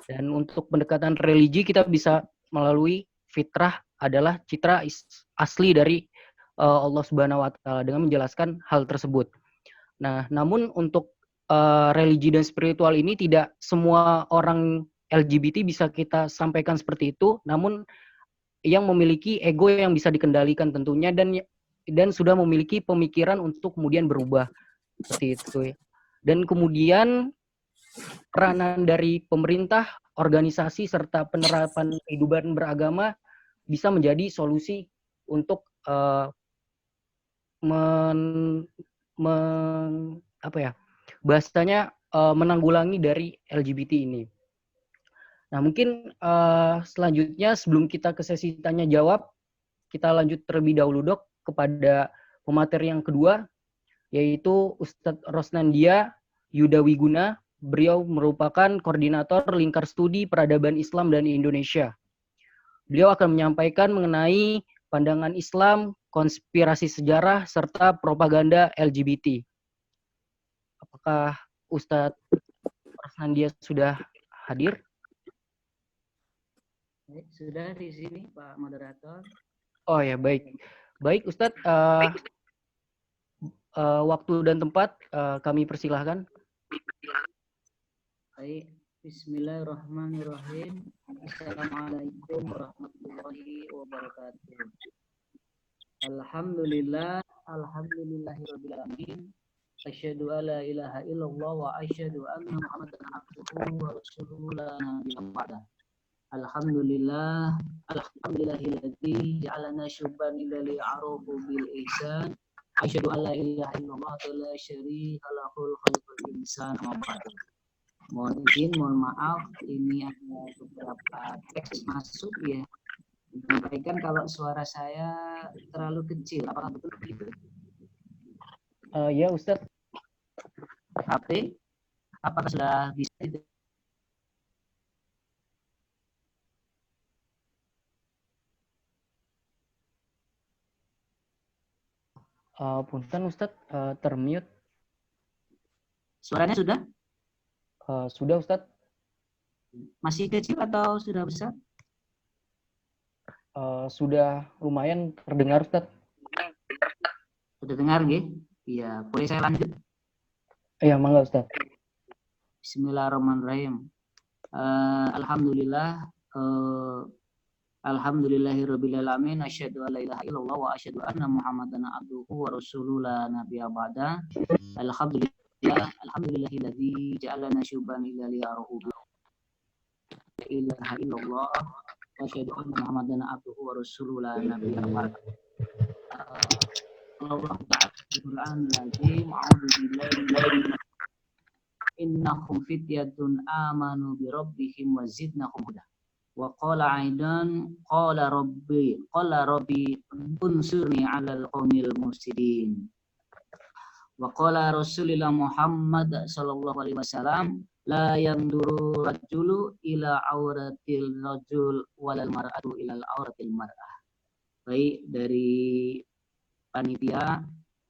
S1: Dan untuk pendekatan religi kita bisa melalui fitrah adalah citra asli dari Allah Subhanahu wa taala dengan menjelaskan hal tersebut. Nah, namun untuk religi dan spiritual ini tidak semua orang LGBT bisa kita sampaikan seperti itu, namun yang memiliki ego yang bisa dikendalikan tentunya dan sudah memiliki pemikiran untuk kemudian berubah seperti itu ya. Dan kemudian peranan dari pemerintah, organisasi serta penerapan kehidupan beragama bisa menjadi solusi untuk bahasanya menanggulangi dari LGBT ini. Nah, mungkin selanjutnya sebelum kita ke sesi tanya jawab, kita lanjut terlebih dahulu Dok kepada pemateri yang kedua, yaitu Ustadz Rosnandia Yuda Wiguna. Beliau merupakan koordinator Lingkar Studi Peradaban Islam dan Indonesia. Beliau akan menyampaikan mengenai pandangan Islam, konspirasi sejarah, serta propaganda LGBT. Apakah Ustadz Rosnandia sudah hadir?
S4: Sudah di sini Pak Moderator.
S1: Oh ya, baik. Baik Ustadz, waktu dan tempat kami persilahkan.
S4: Baik, Bismillahirrahmanirrahim. Assalamualaikum warahmatullahi wabarakatuh. Alhamdulillahirrabbilalamin. Asyhadu an la ilaha illallah wa asyhadu anna Muhammadan abduhu wa rasuluhu la nabiyya ba'dah. Alhamdulillahilladzi ja'alana syuban ila li'arufu bil ihsan. Asyhadu an la ilaha illallah wa la syarika lahul khalqul insan wa ba'du. Mohon izin, mohon maaf, ini ada beberapa teks masuk ya. Menyampaikan kalau suara saya terlalu kecil, apakah betul begitu?
S1: Ya Ustadz.
S4: HP, apakah sudah bisa?
S1: Punten Ustadz, termute.
S4: Suaranya sudah?
S1: Sudah Ustadz.
S4: Masih kecil atau sudah besar?
S1: Sudah lumayan terdengar Ustadz.
S4: Sudah dengar nggih? Iya, boleh saya lanjut?
S1: Iya, mangga Ustaz.
S4: Bismillahirrahmanirrahim. Alhamdulillah. Alhamdulillahirabbil alamin. Asyhadu an la ilaha illallah wa asyhadu anna Muhammadan abduhu wa rasuluhu la nabiyya ba'da. Alhamdulillahilladzi ja'alana syuban ila liya'ruhu la ilaha illallah wa asyhadu anna Muhammadan abduhu wa rasuluhu la nabiyya ba'da. Allah Al-Qur'an al-Azim. A'udzu billahi innahum fityatun amanu bi rabbihim wa zidnahum huda. Wa qala aidan qala rabbi unsurni 'alal qaumil mufsidin. Wa qala Rasulullah Muhammad sallallahu alaihi wasallam la yanduru rajulu ila auratil rajul walal mar'atu ila auratil mar'ah. Baik, dari panitia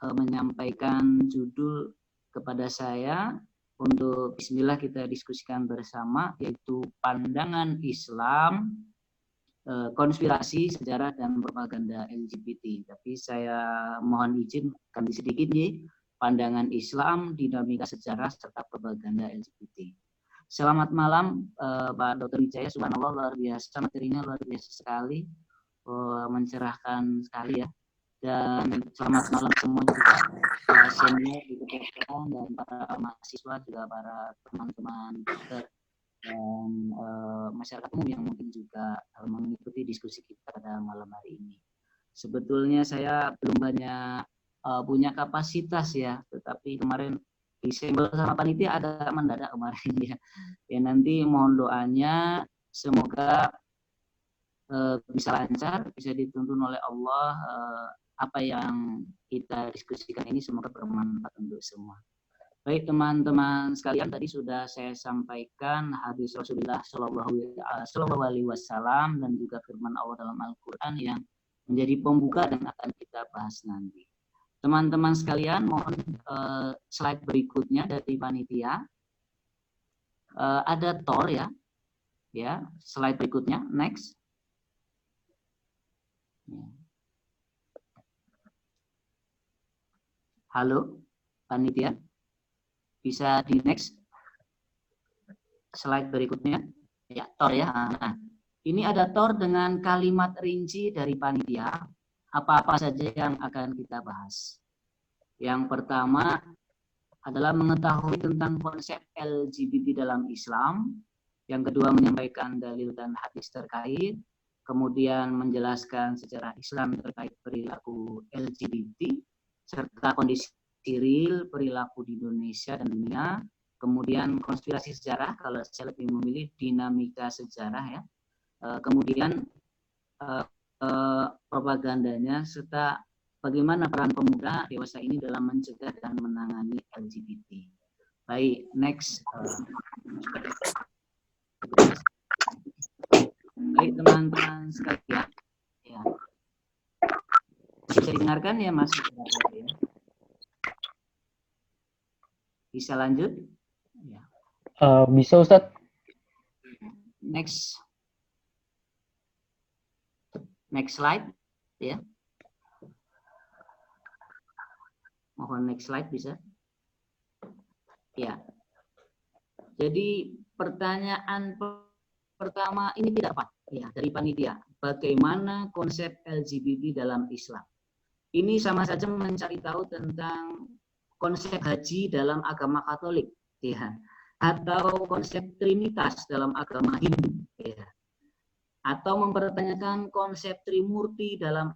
S4: menyampaikan judul kepada saya untuk bismillah kita diskusikan bersama, yaitu pandangan Islam, konspirasi, sejarah dan propaganda LGBT. Tapi saya mohon izin ganti sedikit nih, pandangan Islam, dinamika sejarah serta propaganda LGBT. Selamat malam Pak Dr. Wijaya, subhanallah luar biasa, materinya luar biasa sekali, mencerahkan sekali ya. Dan selamat malam semuanya juga, senior di kepolisian dan para mahasiswa, juga para teman-teman dokter dan masyarakat umum yang mungkin juga mengikuti diskusi kita pada malam hari ini. Sebetulnya saya belum banyak punya kapasitas ya, tetapi kemarin disenggol sama panitia agak mendadak kemarin ya. Ya nanti mohon doanya semoga bisa lancar, bisa dituntun oleh Allah. Apa yang kita diskusikan ini semoga bermanfaat untuk semua. Baik teman-teman sekalian, tadi sudah saya sampaikan hadis Rasulullah Shallallahu Alaihi Wasallam dan juga firman Allah dalam Al-Quran yang menjadi pembuka dan akan kita bahas nanti. Teman-teman sekalian, mohon slide berikutnya dari panitia. Ada Thor ya, slide berikutnya, next. Halo, panitia, bisa di next slide berikutnya. Ya, Thor ya. Nah, ini ada Thor dengan kalimat rinci dari panitia. Apa-apa saja yang akan kita bahas. Yang pertama adalah mengetahui tentang konsep LGBT dalam Islam. Yang kedua menyampaikan dalil dan hadis terkait. Kemudian menjelaskan sejarah Islam terkait perilaku LGBT. Serta kondisi real perilaku di Indonesia dan dunia, kemudian konspirasi sejarah, kalau saya lebih memilih dinamika sejarah ya, kemudian propagandanya, serta bagaimana peran pemuda dewasa ini dalam mencegah dan menangani LGBT. Baik, next. Baik teman-teman sekalian, ya. Bisa didengarkan ya Mas? Bisa lanjut? Ya.
S1: Bisa Ustadz.
S4: Next slide ya. Mohon next slide bisa. Ya. Jadi pertanyaan pertama ini tidak apa ya dari panitia. Bagaimana konsep LGBT dalam Islam? Ini sama saja mencari tahu tentang konsep haji dalam agama Katolik, ya, atau konsep Trinitas dalam agama Hindu, ya, atau mempertanyakan konsep Trimurti dalam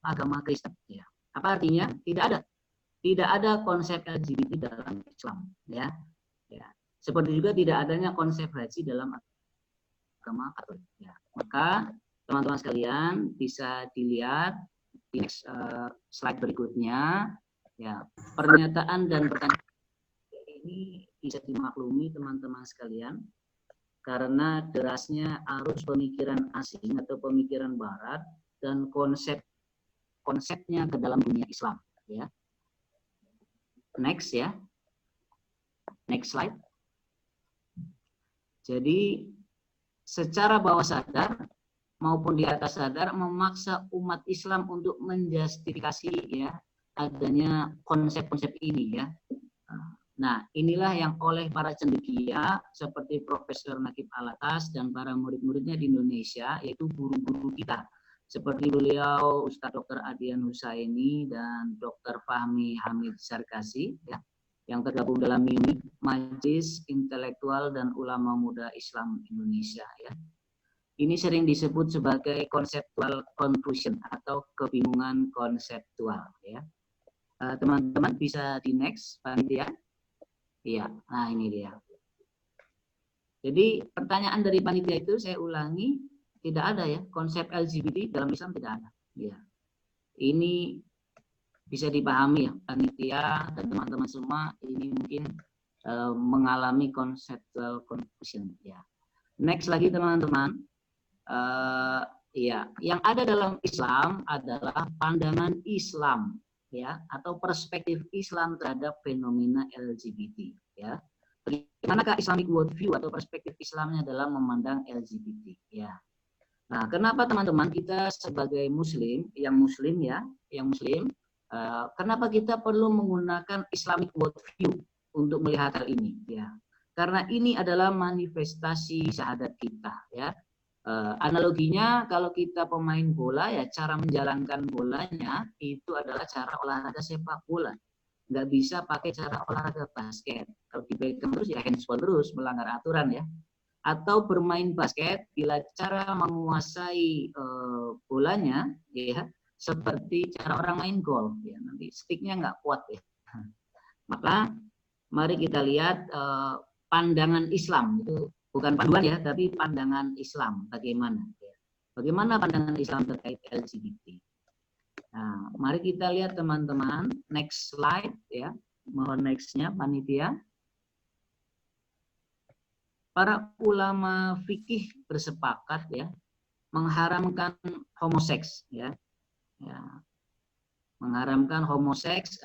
S4: agama Kristen. Ya. Apa artinya? Tidak ada konsep LGBT dalam Islam, ya. Ya. Seperti juga tidak adanya konsep haji dalam agama Katolik. Ya. Maka teman-teman sekalian bisa dilihat di next slide berikutnya. Ya, pernyataan dan pertanyaan ini bisa dimaklumi teman-teman sekalian karena derasnya arus pemikiran asing atau pemikiran barat dan konsepnya ke dalam dunia Islam ya. Next ya. Next slide. Jadi secara bawah sadar maupun di atas sadar memaksa umat Islam untuk menjustifikasi ya adanya konsep-konsep ini ya. Nah, inilah yang oleh para cendekia seperti Profesor Nakib Alatas dan para murid-muridnya di Indonesia, yaitu guru-guru kita, seperti beliau Ustadz Dr. Adian Husaini dan Dr. Fahmi Hamid Sarkasi, ya, yang tergabung dalam MIMI, Majelis Intelektual dan Ulama Muda Islam Indonesia. Ya. Ini sering disebut sebagai conceptual confusion atau kebingungan konseptual. Ya. Teman-teman bisa di next, panitia. Iya, nah ini dia. Jadi pertanyaan dari panitia itu saya ulangi, tidak ada ya, konsep LGBT dalam Islam tidak ada. Ya. Ini bisa dipahami ya, panitia dan teman-teman semua ini mungkin mengalami conceptual confusion. Ya. Next lagi teman-teman, ya, yang ada dalam Islam adalah pandangan Islam, ya, atau perspektif Islam terhadap fenomena LGBT, ya. Bagaimanakah Islamic worldview atau perspektif Islamnya dalam memandang LGBT, ya. Nah, kenapa teman-teman kita sebagai Muslim, yang Muslim ya, yang Muslim, kenapa kita perlu menggunakan Islamic worldview untuk melihat hal ini, ya? Karena ini adalah manifestasi syahadat kita, ya. Analoginya kalau kita pemain bola ya cara menjalankan bolanya itu adalah cara olahraga sepak bola, nggak bisa pakai cara olahraga basket. Kalau di Beckham terus ya handsball terus, melanggar aturan ya. Atau bermain basket bila cara menguasai bolanya ya seperti cara orang main golf ya, nanti sticknya nggak kuat ya. Maka mari kita lihat pandangan Islam itu. Bukan panduan ya, tapi pandangan Islam bagaimana? Bagaimana pandangan Islam terkait LGBT? Nah, mari kita lihat teman-teman, next slide ya, mohon nextnya panitia. Para ulama fikih bersepakat ya, mengharamkan homoseks ya, mengharamkan homoseks.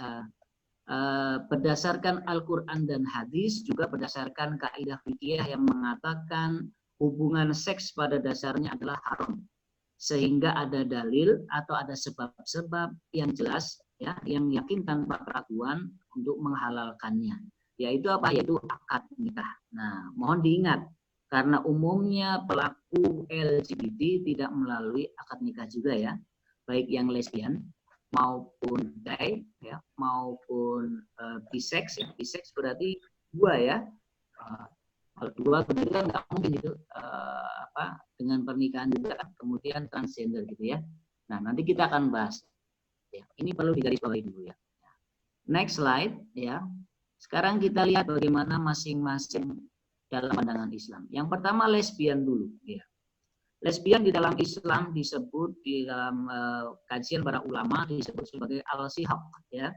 S4: Berdasarkan Al-Quran dan hadis, juga berdasarkan kaidah fikih yang mengatakan hubungan seks pada dasarnya adalah haram, sehingga ada dalil atau ada sebab-sebab yang jelas ya, yang yakin tanpa keraguan untuk menghalalkannya, yaitu apa? Yaitu akad nikah. Nah, mohon diingat, karena umumnya pelaku LGBT tidak melalui akad nikah juga ya, baik yang lesbian maupun gay ya, maupun bisex ya. Bisex berarti dua ya, kalau dua berarti kan nggak mungkin itu dengan pernikahan juga, kemudian transgender gitu ya. Nah, nanti kita akan bahas ya, ini perlu digarisbawahi dulu ya. Next slide ya. Sekarang kita lihat bagaimana masing-masing dalam pandangan Islam. Yang pertama lesbian dulu ya. Lesbian di dalam Islam disebut di dalam kajian para ulama disebut sebagai al-sihaq ya,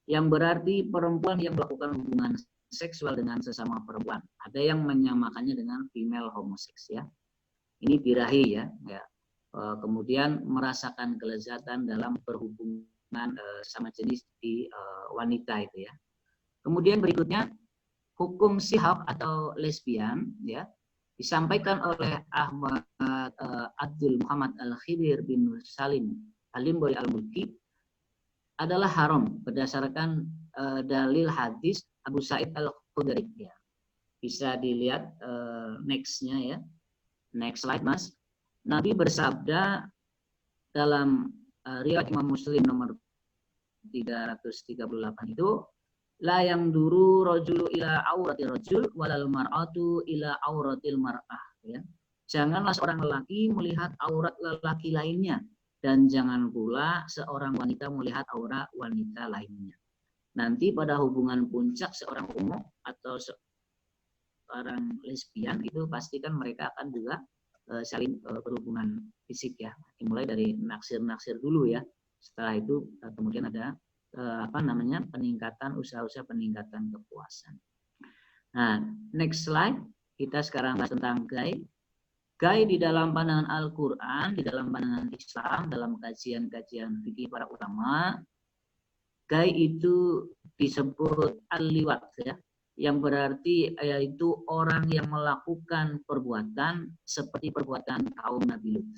S4: yang berarti perempuan yang melakukan hubungan seksual dengan sesama perempuan. Ada yang menyamakannya dengan female homoseks ya. Ini birahi ya. Kemudian merasakan kelezatan dalam berhubungan sama jenis di wanita itu ya. Kemudian berikutnya hukum sihaq atau lesbian ya, disampaikan oleh Ahmad Abdul Muhammad Al-Khidir bin Salim Al-Limbori Al-Mulki adalah haram berdasarkan dalil hadis Abu Sa'id Al-Khudri ya. Bisa dilihat next-nya ya. Next slide Mas. Nabi bersabda dalam riwayat Imam Muslim nomor 338 itu, la yang duru rojulu ila aurati rojul walal mar'atu ila auratil mar'ah ya. Janganlah seorang lelaki melihat aurat lelaki lainnya, dan jangan pula seorang wanita melihat aurat wanita lainnya. Nanti pada hubungan puncak seorang homo atau seorang lesbian itu pastikan mereka akan juga saling berhubungan fisik ya. Dimulai dari naksir-naksir dulu ya. Setelah itu kemudian ada peningkatan usaha-usaha peningkatan kepuasan. Nah, next slide. Kita sekarang bahas tentang gay. Gay di dalam pandangan Al-Quran, di dalam pandangan Islam, dalam kajian-kajian fikih para ulama, gay itu disebut al-liwat ya, yang berarti yaitu orang yang melakukan perbuatan seperti perbuatan kaum Nabi Lut,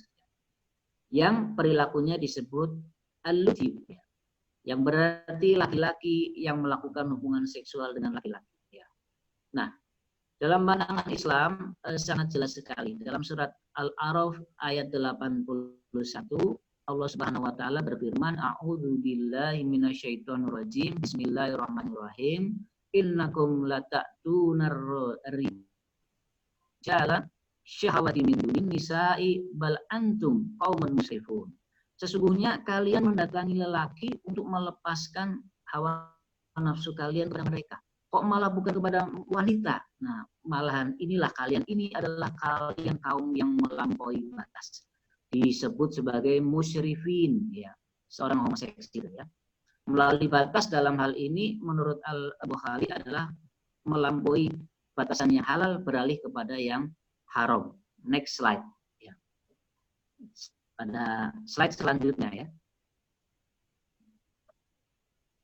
S4: yang perilakunya disebut al-luti ya. yang berarti laki-laki yang melakukan hubungan seksual dengan laki-laki. Ya. Nah, dalam pandangan Islam sangat jelas sekali. Dalam surat Al-A'raf ayat 81, Allah Subhanahu wa taala berfirman, "A'udzu billahi minasyaitonir rajim. Bismillahirrahmanirrahim. Innakum lata'tunar rijala syahwati min dunin nisa'i bal antum qaumun musrifun." Sesungguhnya kalian mendatangi lelaki untuk melepaskan hawa nafsu kalian kepada mereka. Kok malah bukan kepada wanita? Nah, malahan inilah kalian, ini adalah kalian kaum yang melampaui batas. Disebut sebagai musyrifin, ya, seorang homoseksual, ya. Melalui batas dalam hal ini menurut Al-Bukhari adalah melampaui batasan yang halal beralih kepada yang haram. Next slide. Ya. Pada slide selanjutnya, ya.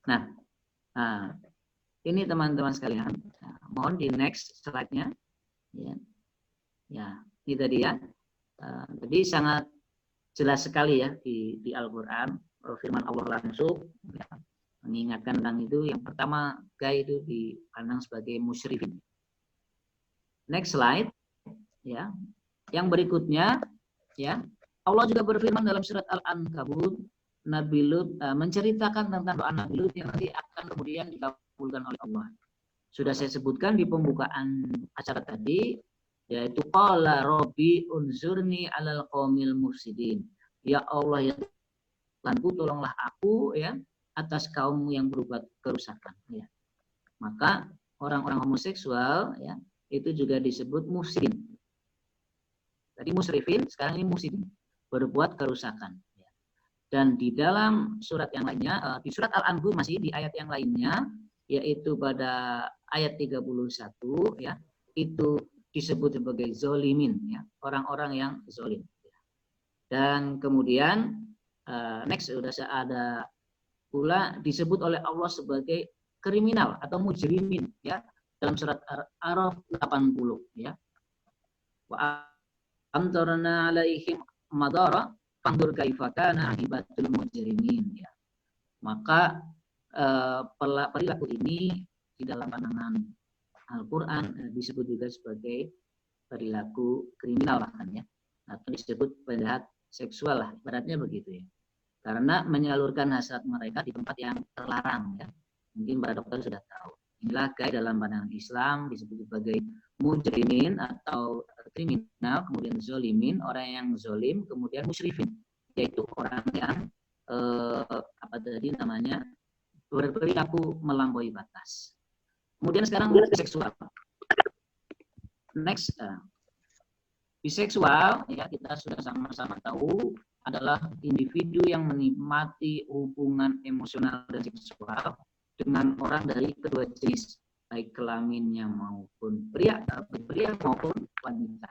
S4: Nah, ini teman-teman sekalian, mohon di next slide-nya. Ya, ini tadi ya. Jadi sangat jelas sekali ya di Al-Quran, firman Allah langsung ya, mengingatkan tentang itu. Yang pertama, gay itu dipandang sebagai musyrifin. Next slide, ya. Yang berikutnya, ya, Allah juga berfirman dalam surat Al-Ankabut, Nabi Lut menceritakan tentang doa Nabi Lut yang nanti akan kemudian dikabulkan oleh Allah. Sudah saya sebutkan di pembukaan acara tadi, yaitu qala rabbi unzurni 'alal qaumil mufsidin. Ya Allah, ya Tuhanku, tolonglah aku ya atas kaum yang berbuat kerusakan, ya. Maka orang-orang homoseksual ya itu juga disebut mufsidin. Tadi musrifin, sekarang ini mufsidin, berbuat kerusakan. Dan di dalam surat yang lainnya, di surat Al-An'am masih di ayat yang lainnya, yaitu pada ayat 31, ya, itu disebut sebagai zolimin, ya, orang-orang yang zolim. Dan kemudian next sudah ada pula disebut oleh Allah sebagai kriminal atau mujrimin, ya, dalam surat Al-A'raf 80, ya. Wa amtarna alaihim madara fandur kaifa kana akibatul mujrimin, ya. Maka perilaku ini di dalam pandangan Al-Quran disebut juga sebagai perilaku kriminal bahkan, ya, atau disebut penjahat seksual lah, ibaratnya begitu, ya. Karena menyalurkan hasrat mereka di tempat yang terlarang, ya. Mungkin para dokter sudah tahu. Inilah gay dalam pandangan Islam disebut sebagai mujrimin atau kriminal, kemudian zolimin, orang yang zolim, kemudian musyrifin, yaitu orang yang apa tadi namanya, berperilaku melampaui batas. Kemudian sekarang biseksual. Next, biseksual ya kita sudah sama-sama tahu adalah individu yang menikmati hubungan emosional dan seksual dengan orang dari kedua jenis, baik kelaminnya maupun pria maupun wanita.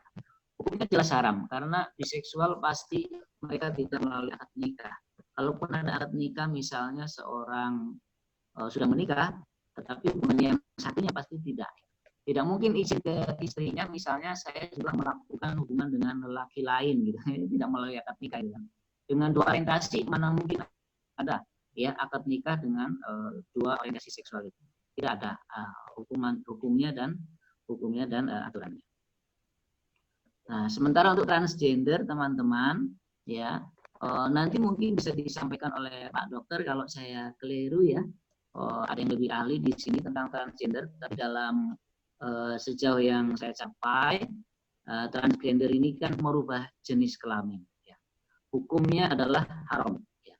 S4: Hukumnya jelas haram karena biseksual pasti mereka tidak melalui akad nikah. Kalaupun ada akad nikah, misalnya seorang sudah menikah, tetapi hubungannya yang satunya pasti tidak. Tidak mungkin izin ke istrinya, misalnya saya juga melakukan hubungan dengan lelaki lain, gitu. Tidak melalui akad nikah. Gitu. Dengan dua orientasi mana mungkin ada ya akad nikah dengan dua orientasi seksual itu. Tidak ada hukumnya dan aturannya. Nah, sementara untuk transgender teman-teman ya nanti mungkin bisa disampaikan oleh Pak Dokter kalau saya keliru ya. Ada yang lebih ahli di sini tentang transgender, tapi dalam sejauh yang saya capai transgender ini kan merubah jenis kelamin ya. Hukumnya adalah haram ya.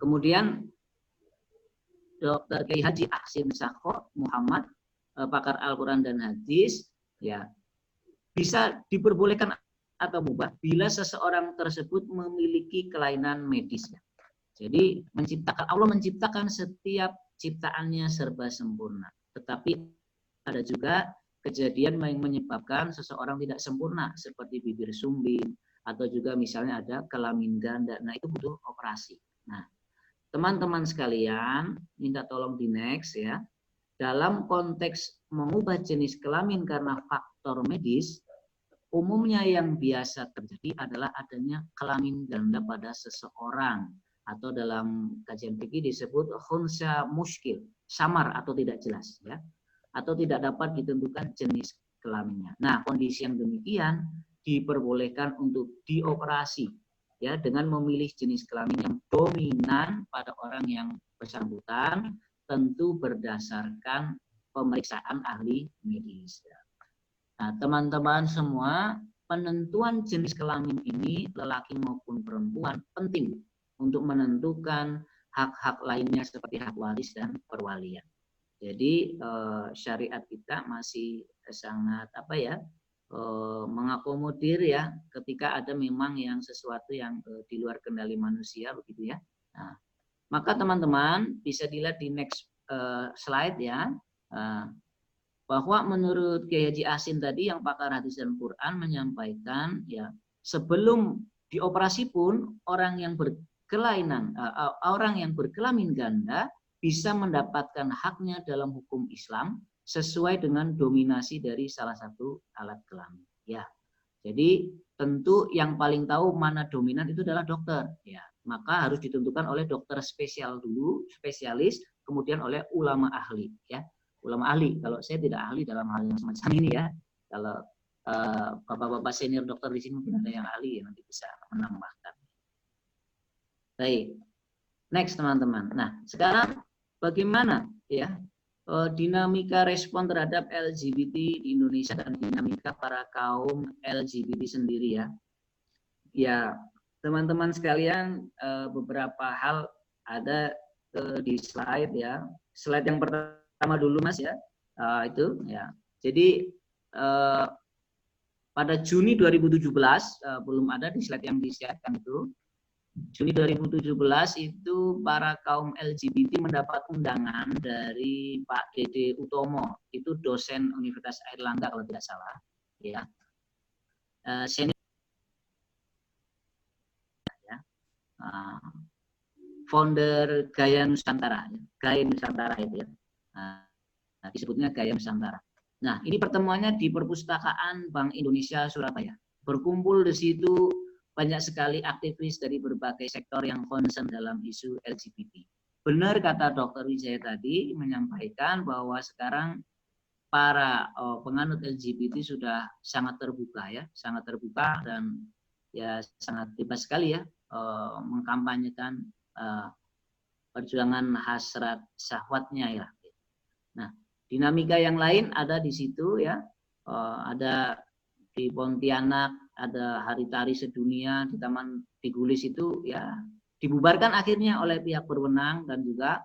S4: Kemudian Dr. Kiai Haji Ahsin Sakho Muhammad, pakar Al-Quran dan Hadis ya, bisa diperbolehkan atau mubah bila seseorang tersebut memiliki kelainan medis ya. Jadi Allah menciptakan setiap ciptaannya serba sempurna, tetapi ada juga kejadian yang menyebabkan seseorang tidak sempurna seperti bibir sumbing atau juga misalnya ada kelamin ganda. Nah, itu butuh operasi. Nah, teman-teman sekalian, minta tolong di next ya. Dalam konteks mengubah jenis kelamin karena faktor medis, umumnya yang biasa terjadi adalah adanya kelamin ganda pada seseorang. atau dalam kajian fikih disebut khunsa muskil, samar atau tidak jelas ya, atau tidak dapat ditentukan jenis kelaminnya. Nah, kondisi yang demikian diperbolehkan untuk dioperasi ya dengan memilih jenis kelamin yang dominan pada orang yang bersangkutan, tentu berdasarkan pemeriksaan ahli medis. Nah, teman-teman semua, penentuan jenis kelamin ini lelaki maupun perempuan penting untuk menentukan hak-hak lainnya seperti hak waris dan perwalian. Jadi syariat kita masih sangat mengakomodir ya ketika ada memang yang sesuatu yang di luar kendali manusia begitu ya. Nah, maka teman-teman bisa dilihat di next slide ya. Bahwa menurut Kiai Haji Asin tadi yang pakar hadis dan Quran menyampaikan ya sebelum dioperasi pun orang yang berkelamin ganda bisa mendapatkan haknya dalam hukum Islam sesuai dengan dominasi dari salah satu alat kelamin. Ya, jadi tentu yang paling tahu mana dominan itu adalah dokter. Ya, maka harus ditentukan oleh dokter spesialis, kemudian oleh ulama ahli. Ya, ulama ahli. Kalau saya tidak ahli dalam hal yang semacam ini ya. Kalau bapak-bapak senior dokter di sini mungkin ada yang ahli ya, nanti bisa menambahkan. Baik, next teman-teman. Nah, sekarang bagaimana ya dinamika respon terhadap LGBT di Indonesia dan dinamika para kaum LGBT sendiri ya. Ya, teman-teman sekalian, beberapa hal ada di slide ya. Slide yang pertama dulu Mas ya. Itu ya. Jadi pada Juni 2017 belum ada di slide yang disiapkan itu. Juni 2017 itu para kaum LGBT mendapat undangan dari Pak Dede Utomo, itu dosen Universitas Airlangga kalau tidak salah, ya. Senior ya. Founder Gaya Nusantara itu ya. Disebutnya Gaya Nusantara. Nah, ini pertemuannya di Perpustakaan Bank Indonesia Surabaya. Berkumpul di situ banyak sekali aktivis dari berbagai sektor yang concern dalam isu LGBT. Benar kata Dr. Wijaya tadi menyampaikan bahwa sekarang para penganut LGBT sudah sangat terbuka ya, sangat terbuka dan ya sangat bebas sekali ya mengkampanyekan perjuangan hasrat syahwatnya ya. Nah, dinamika yang lain ada di situ ya, ada di Pontianak ada hari tari sedunia di Taman Tigulis itu ya dibubarkan akhirnya oleh pihak berwenang dan juga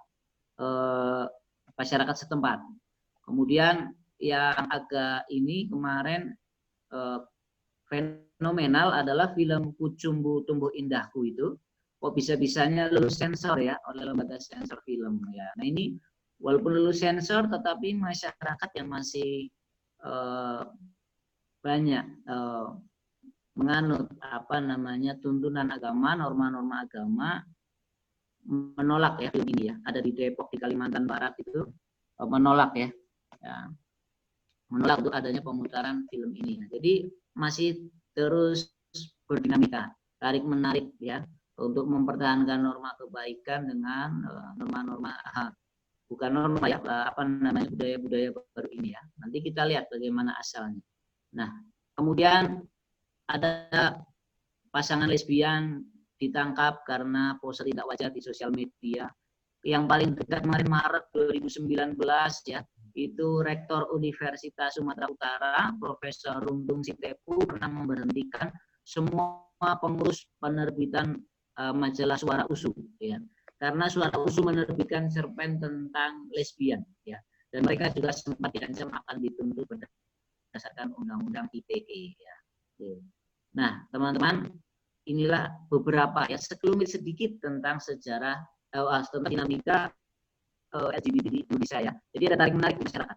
S4: masyarakat setempat. Kemudian yang agak ini kemarin fenomenal adalah film Kucumbu Tumbuh Indahku itu kok bisa-bisanya lulus sensor ya oleh lembaga sensor film ya. Nah ini walaupun lulus sensor tetapi masyarakat yang masih banyak menganut tuntunan agama, norma-norma agama menolak ya film ini ya. Ada di Depok di Kalimantan Barat itu menolak ya. Menolak untuk adanya pemutaran film ini. Nah, jadi masih terus berdinamika, tarik menarik ya untuk mempertahankan norma kebaikan dengan norma-norma bukan norma ya budaya-budaya baru ini ya. Nanti kita lihat bagaimana asalnya. Nah, kemudian ada pasangan lesbian ditangkap karena pose tidak wajar di sosial media. Yang paling dekat kemarin Maret 2019 ya, itu Rektor Universitas Sumatera Utara, Profesor Rundung Sitepu pernah memberhentikan semua pengurus penerbitan majalah Suara USU ya. Karena Suara USU menerbitkan cerpen tentang lesbian ya. Dan mereka juga sempat diancam akan dituntut berdasarkan Undang-Undang ITE ya. Nah, teman-teman, inilah beberapa ya sekelumit sedikit tentang sejarah tentang dinamika LGBT di Indonesia ya. Jadi ada tarik menarik masyarakat.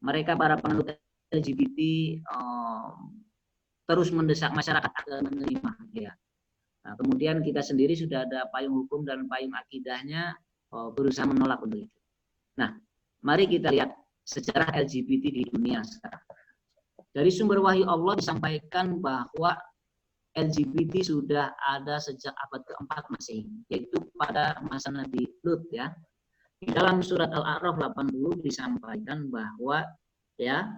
S4: Mereka para penganut LGBT terus mendesak masyarakat agar menerima ya. Nah, kemudian kita sendiri sudah ada payung hukum dan payung akidahnya berusaha menolak untuk itu. Nah, mari kita lihat sejarah LGBT di dunia sekarang. Dari sumber wahyu Allah disampaikan bahwa LGBT sudah ada sejak abad keempat Masehi, yaitu pada masa Nabi Lut ya. Di dalam surat Al-A'raf 80 disampaikan bahwa ya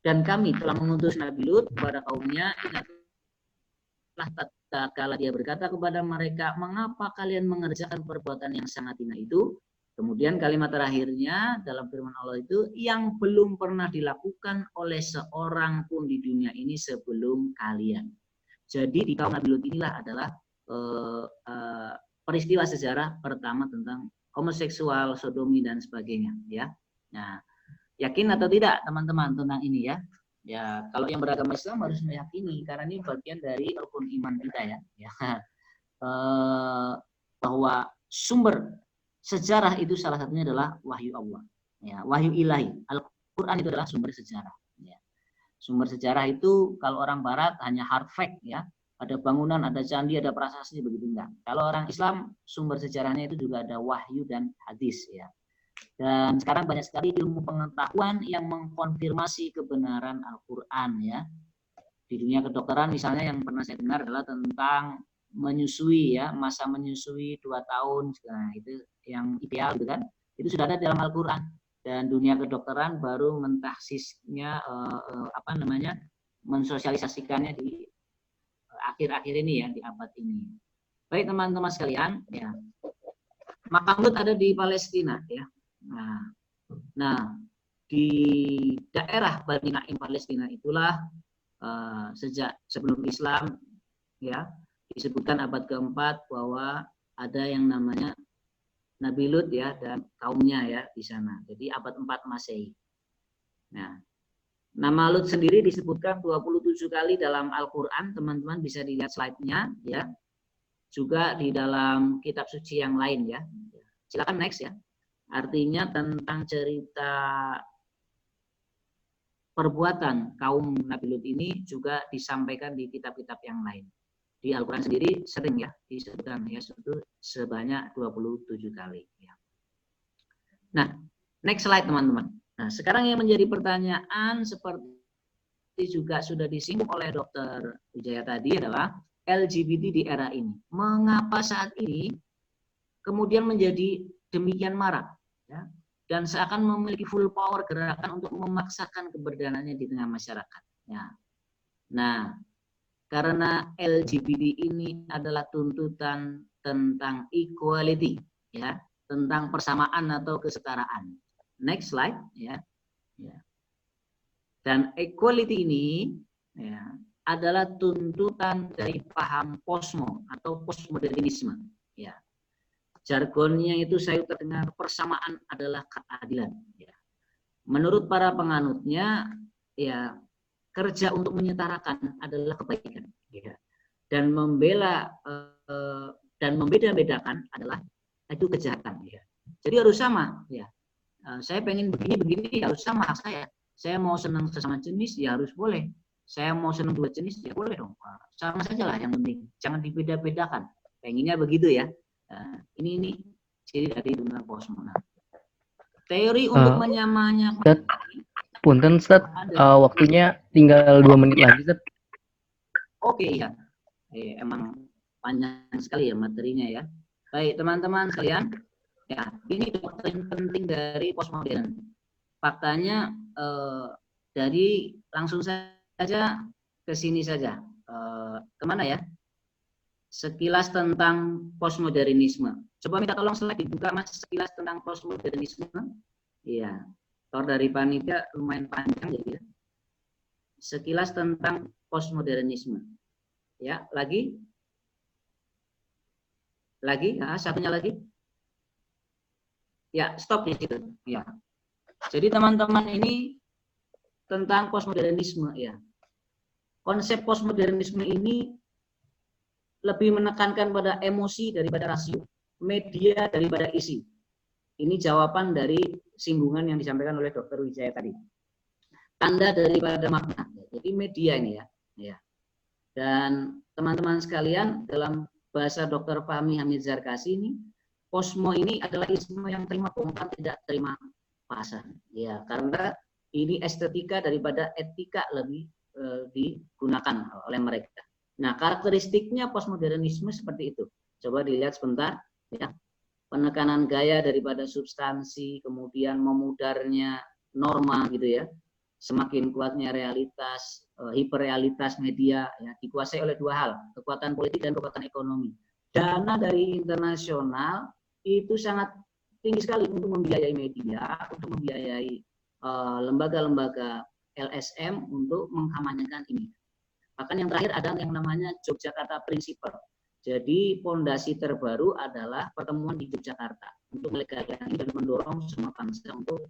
S4: dan kami telah mengutus Nabi Lut kepada kaumnya, ingatlah tatkala dia berkata kepada mereka, mengapa kalian mengerjakan perbuatan yang sangat hina itu? Kemudian kalimat terakhirnya dalam firman Allah itu, yang belum pernah dilakukan oleh seorang pun di dunia ini sebelum kalian. Jadi di kaum Nabi Lut inilah adalah peristiwa sejarah pertama tentang homoseksual, sodomi dan sebagainya ya. Nah, yakin atau tidak teman-teman tentang ini ya? Ya, kalau yang beragama Islam harus meyakini karena ini bagian dari rukun iman kita ya. Bahwa sumber sejarah itu salah satunya adalah wahyu Allah. Ya, wahyu ilahi. Al-Quran itu adalah sumber sejarah. Ya. Sumber sejarah itu kalau orang Barat hanya hard fact ya. Ada bangunan, ada candi, ada prasasti, begitu enggak. Kalau orang Islam sumber sejarahnya itu juga ada wahyu dan hadis ya. Dan sekarang banyak sekali ilmu pengetahuan yang mengkonfirmasi kebenaran Al-Quran ya. Di dunia kedokteran misalnya yang pernah saya dengar adalah tentang menyusui ya, masa menyusui 2 tahun, nah itu yang ideal gitu kan, itu sudah ada dalam Al-Quran. Dan dunia kedokteran baru mentahsisnya mensosialisasikannya di akhir-akhir ini ya, di abad ini. Baik teman-teman sekalian ya, makam Lut ada di Palestina ya. Nah di daerah Bani Naim Palestina itulah sejak sebelum Islam ya disebutkan abad keempat bahwa ada yang namanya Nabi Lut ya dan kaumnya ya di sana. Jadi abad 4 Masehi. Nah, nama Lut sendiri disebutkan 27 kali dalam Al-Qur'an, teman-teman bisa dilihat slide-nya ya. Juga di dalam kitab suci yang lain ya. Silakan next ya. Artinya tentang cerita perbuatan kaum Nabi Lut ini juga disampaikan di kitab-kitab yang lain. Di Al-Quran sendiri sering ya disebutkan ya sebanyak 27 kali ya. Nah, next slide teman-teman. Nah, sekarang yang menjadi pertanyaan seperti juga sudah disinggung oleh Dr. Wijaya tadi adalah LGBT di era ini. Mengapa saat ini kemudian menjadi demikian marak ya? Dan seakan memiliki full power gerakan untuk memaksakan keberadaannya di tengah masyarakat ya. Nah, karena LGBT ini adalah tuntutan tentang equality ya, tentang persamaan atau kesetaraan. Next slide ya. Dan equality ini ya adalah tuntutan dari paham posmo atau postmodernisme ya. Jargonnya itu saya terdengar persamaan adalah keadilan ya. Menurut para penganutnya ya, kerja untuk menyetarakan adalah kebaikan ya. Dan membela dan membeda-bedakan adalah itu kejahatan ya. Jadi harus sama ya. Saya pengen begini ya harus sama hak saya. Saya mau senang sesama jenis ya harus boleh. Saya mau senang 2 jenis ya boleh dong. Sama saja lah yang penting. Jangan dibeda-bedakan. Pengennya begitu ya. Ini ciri dari dunia posmo. Teori untuk menyamanya.
S1: Punten Ustaz, waktunya tinggal 2 menit lagi Ustaz.
S4: Oke ya, emang panjang sekali ya materinya ya. Baik teman-teman sekalian, ya ini doktrin penting dari postmodern. Faktanya dari langsung saja ke sini saja. Kemana ya? Sekilas tentang postmodernisme. Coba minta tolong slide dibuka Mas, sekilas tentang postmodernisme. Iya. Tor dari panitia lumayan panjang jadi ya. Sekilas tentang postmodernisme. Ya, lagi, satunya lagi. Ya, stop di situ. Ya. Jadi teman-teman ini tentang postmodernisme ya. Konsep postmodernisme ini lebih menekankan pada emosi daripada rasio, media daripada isi. Ini jawaban dari singgungan yang disampaikan oleh Dr. Wijaya tadi. Tanda daripada makna. Jadi media ini ya. Dan teman-teman sekalian, dalam bahasa Dr. Fahmi Hamid Zarkasi ini, posmo ini adalah isme yang terima bongkar tidak terima pasan. Ya, karena ini estetika daripada etika lebih digunakan oleh mereka. Nah, karakteristiknya postmodernisme seperti itu. Coba dilihat sebentar, ya. Penekanan gaya daripada substansi, kemudian memudarnya norma gitu ya. Semakin kuatnya realitas, hiperrealitas media ya, dikuasai oleh dua hal, kekuatan politik dan kekuatan ekonomi. Dana dari internasional itu sangat tinggi sekali untuk membiayai media, untuk membiayai lembaga-lembaga LSM untuk mengkampanyekan ini. Bahkan yang terakhir ada yang namanya Yogyakarta Principle. Jadi fondasi terbaru adalah pertemuan di Yogyakarta untuk melegalkan dan mendorong semua bangsa untuk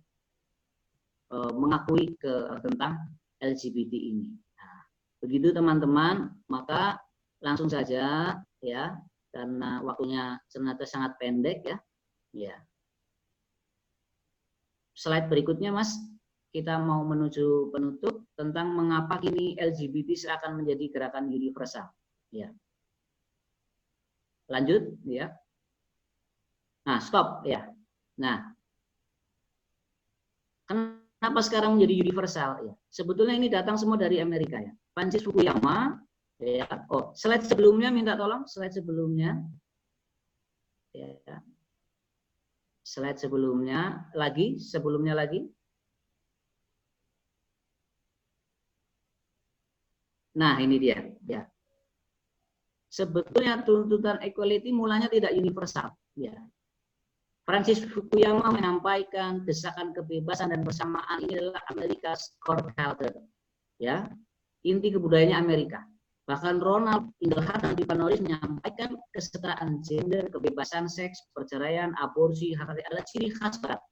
S4: mengakui tentang LGBT ini. Nah, begitu teman-teman, maka langsung saja ya, karena waktunya ternyata sangat pendek ya. Ya. Slide berikutnya, Mas. Kita mau menuju penutup tentang mengapa kini LGBT seakan menjadi gerakan universal. Ya. Lanjut ya. Nah, stop ya. Nah, kenapa sekarang menjadi universal ya? Sebetulnya ini datang semua dari Amerika ya. Francis Fukuyama ya. Oh, slide sebelumnya minta tolong, slide sebelumnya. Ya. Slide sebelumnya lagi, sebelumnya lagi. Nah, ini dia ya. Sebetulnya tuntutan equality mulanya tidak universal ya. Francis Fukuyama menyampaikan desakan kebebasan dan persamaan ini adalah America's core culture ya. Inti kebudayaannya Amerika. Bahkan Ronald Inglehart dan Stephen Norris menyampaikan kesetaraan gender, kebebasan seks, perceraian, aborsi, hak asasi adalah ciri khas Barat.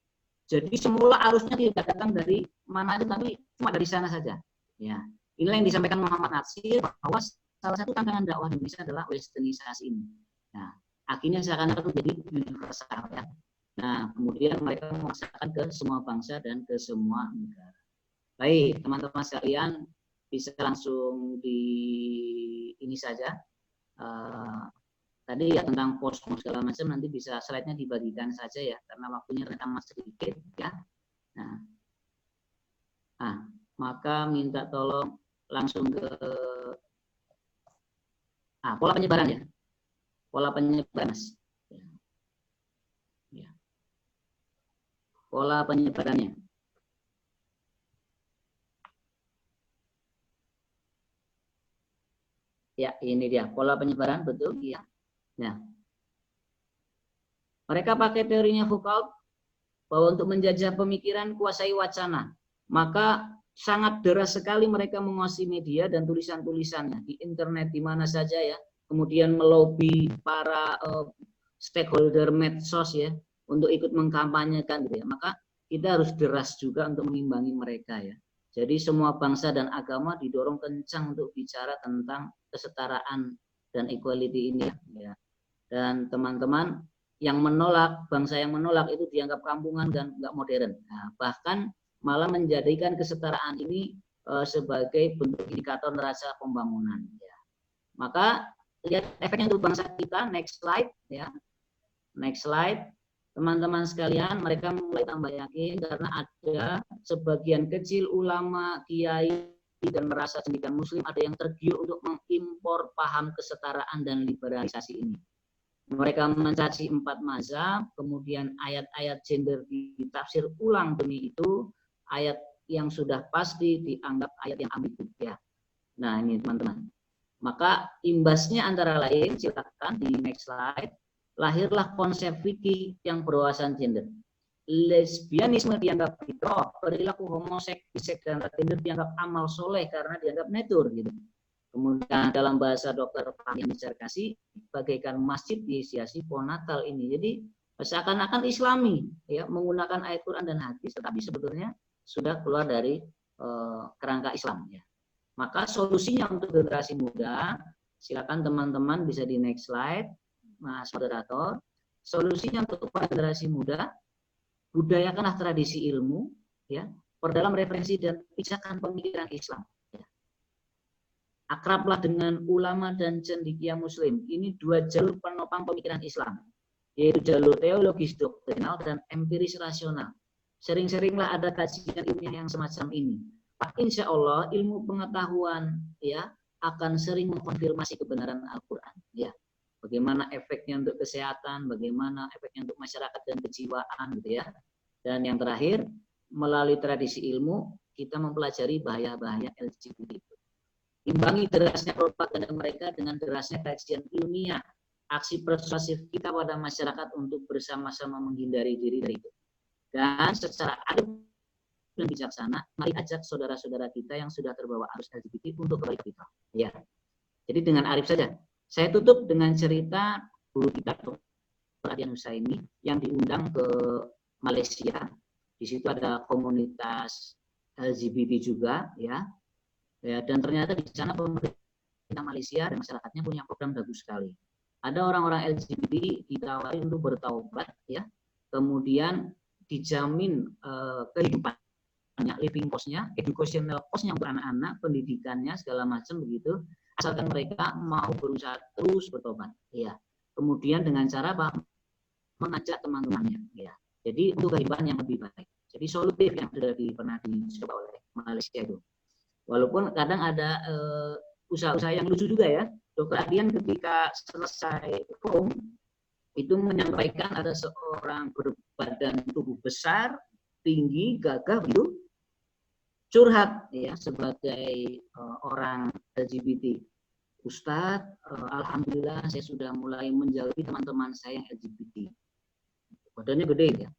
S4: Jadi semula arusnya tidak datang dari mana aja, tapi cuma dari sana saja. Ya, inilah yang disampaikan Muhammad Natsir bahwa salah satu tantangan dakwah Indonesia adalah westernisasi ini. Nah, akhirnya seakan-akan menjadi universal ya. Nah, kemudian mereka memaksakan ke semua bangsa dan ke semua negara. Baik, teman-teman sekalian, bisa langsung di ini saja. Tadi ya tentang posmo segala macam, nanti bisa slide-nya dibagikan saja ya, karena waktunya ternyata sedikit ya. Nah, maka minta tolong langsung ke pola penyebaran ya. Pola penyebaran, Mas. Ya. Pola penyebarannya. Ya, ini dia pola penyebaran, betul ya. Nah, mereka pakai teorinya Foucault bahwa untuk menjajah pemikiran kuasai wacana. Maka sangat deras sekali mereka menguasai media dan tulisan-tulisannya di internet di mana saja ya. Kemudian melobi para stakeholder medsos ya untuk ikut mengkampanyekan gitu ya. Maka kita harus deras juga untuk mengimbangi mereka ya. Jadi semua bangsa dan agama didorong kencang untuk bicara tentang kesetaraan dan equality ini ya. Dan teman-teman yang menolak, bangsa yang menolak itu dianggap kampungan dan enggak modern. Nah, bahkan malah menjadikan kesetaraan ini sebagai bentuk indikator neraca pembangunan ya. Maka lihat efeknya untuk bangsa kita. Next slide ya. Next slide. Teman-teman sekalian, mereka mulai tambah yakin karena ada sebagian kecil ulama, kiai, dan merasa pendidikan muslim ada yang tergiur untuk mengimpor paham kesetaraan dan liberalisasi ini. Mereka mencaci 4 mazhab, kemudian ayat-ayat gender ditafsir ulang demi itu, ayat yang sudah pasti dianggap ayat yang ambigu ya. Nah, ini teman-teman. Maka imbasnya antara lain, silakan di next slide. Lahirlah konsep fikih yang berwawasan gender. Lesbianisme dianggap fitrah, perilaku homoseks, biseks dan transgender dianggap amal soleh karena dianggap natur gitu. Kemudian dalam bahasa Dr. Fahmi Sarkasi, bagaikan masjid dihiasi pohon Natal ini. Jadi seakan-akan Islami ya, menggunakan ayat Quran dan hadis, tetapi sebetulnya sudah keluar dari kerangka Islam ya. Maka solusinya untuk generasi muda, silakan teman-teman bisa di next slide. Mas moderator, solusinya untuk generasi muda, budayakanlah tradisi ilmu, ya, perdalam referensi dan pijakan pemikiran Islam. Ya. Akrablah dengan ulama dan cendekia Muslim. Ini 2 jalur penopang pemikiran Islam, yaitu jalur teologis doktrinal dan empiris rasional. Sering-seringlah ada kajian ilmiah yang semacam ini. insya Allah ilmu pengetahuan ya akan sering mengkonfirmasi kebenaran Al-Quran. Ya, bagaimana efeknya untuk kesehatan, bagaimana efeknya untuk masyarakat dan kejiwaan, gitu ya. Dan yang terakhir, melalui tradisi ilmu kita mempelajari bahaya-bahaya LGBT itu. Imbangi derasnya propaganda mereka dengan derasnya kajian ilmiah, aksi persuasif kita pada masyarakat untuk bersama-sama menghindari diri dari itu. Dan secara adil dan bijaksana, mari ajak saudara-saudara kita yang sudah terbawa arus LGBT untuk kembali ke kita. Ya. Jadi dengan arif saja. Saya tutup dengan cerita guru kita, Dr. Adian Husaini, yang diundang ke Malaysia. Di situ ada komunitas LGBT juga, ya. Ya, dan ternyata di sana pemerintah Malaysia dan masyarakatnya punya program bagus sekali. Ada orang-orang LGBT ditawari untuk bertaubat, ya. Kemudian dijamin kehidupannya, living cost-nya, educational cost-nya untuk anak-anak, pendidikannya segala macam begitu. Asalkan mereka mau berusaha terus bertobat, ya. Kemudian dengan cara apa? Mengajak teman-temannya, ya. Jadi untuk kehidupan yang lebih baik. Jadi solutif yang sudah pernah dicoba oleh Malaysia itu. Walaupun kadang ada usaha-usaha yang lucu juga ya. Dr. Adian ketika selesai forum itu menyampaikan ada seorang berbadan tubuh besar, tinggi, gagah begitu, curhat ya sebagai orang LGBT. Ustadz, alhamdulillah saya sudah mulai menjauhi teman-teman saya yang LGBT. Badannya gede ya.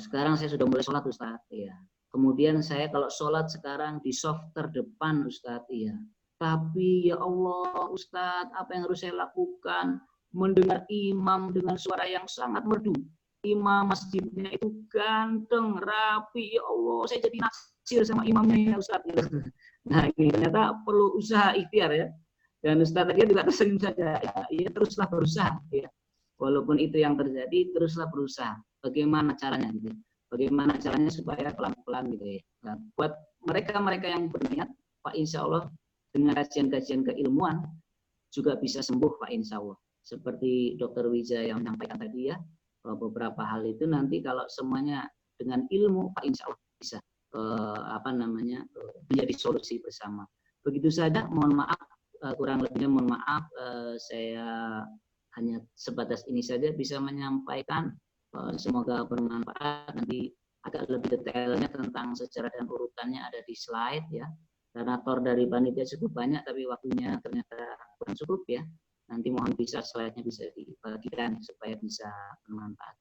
S4: Sekarang saya sudah mulai sholat Ustadz ya. Kemudian saya kalau sholat sekarang di soft terdepan Ustadz ya. Tapi ya Allah Ustadz, apa yang harus saya lakukan? Mendengar imam dengan suara yang sangat merdu. Imam masjidnya itu ganteng, rapi, ya Allah, saya jadi naksir sama imamnya ya Ustadz. Nah ini ternyata perlu usaha ikhtiar ya. Dan Ustadz tadi juga tersenyum saja, ya teruslah berusaha ya. Walaupun itu yang terjadi, teruslah berusaha. Bagaimana caranya gitu? Bagaimana caranya supaya pelan-pelan gitu ya. Nah, buat mereka-mereka yang berniat, Pak Insya Allah dengan kajian-kajian keilmuan juga bisa sembuh Pak Insya Allah. Seperti Dr. Wijaya yang menyampaikan tadi ya, beberapa hal itu nanti kalau semuanya dengan ilmu Pak Insya Allah bisa menjadi solusi bersama. Begitu saja, mohon maaf kurang lebihnya mohon maaf, saya hanya sebatas ini saja bisa menyampaikan. Semoga bermanfaat. Nanti agak lebih detailnya tentang sejarah dan urutannya ada di slide ya. Karena tor dari panitia cukup banyak tapi waktunya ternyata kurang cukup ya. Nanti mohon bisa slide-nya bisa dibagikan supaya bisa bermanfaat.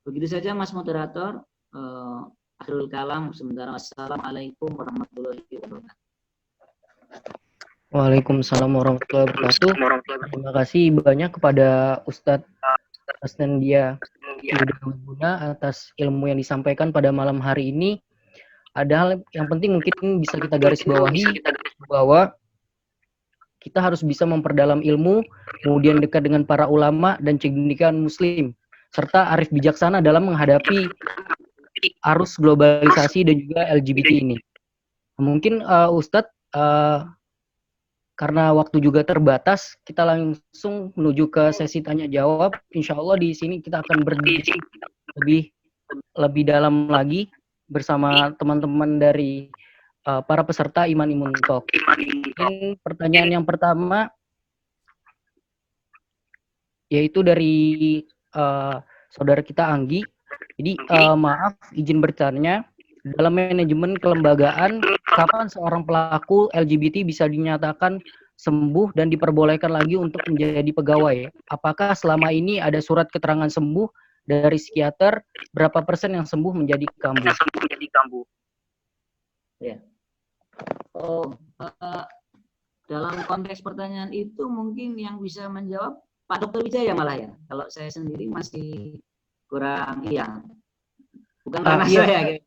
S4: Begitu saja Mas Moderator. Akhirul kalam sementara. Wassalamualaikum warahmatullahi wabarakatuh.
S1: Waalaikumsalam warahmatullahi wabarakatuh. Terima kasih banyak kepada Ustadz Asnandia Yudhaguna atas ilmu yang disampaikan pada malam hari ini. Ada hal yang penting mungkin bisa kita garis bawahi bahwa kita harus bisa memperdalam ilmu, kemudian dekat dengan para ulama dan cendekiawan muslim, serta arif bijaksana dalam menghadapi arus globalisasi dan juga LGBT ini. Mungkin Ustadz, karena waktu juga terbatas, kita langsung menuju ke sesi tanya jawab. Insya Allah di sini kita akan berdiskusi lebih dalam lagi bersama teman-teman dari para peserta Iman Imun Talk. Mungkin pertanyaan yang pertama yaitu dari saudara kita Anggi. Jadi maaf izin bertanya, dalam manajemen kelembagaan, kapan seorang pelaku LGBT bisa dinyatakan sembuh dan diperbolehkan lagi untuk menjadi pegawai? Apakah selama ini ada surat keterangan sembuh dari psikiater? Berapa persen yang sembuh menjadi kambuh?
S4: Ya. Dalam konteks pertanyaan itu mungkin yang bisa menjawab Pak Dr. Wijaya malah ya. Kalau saya sendiri masih kurang iya. Bukan karena saya.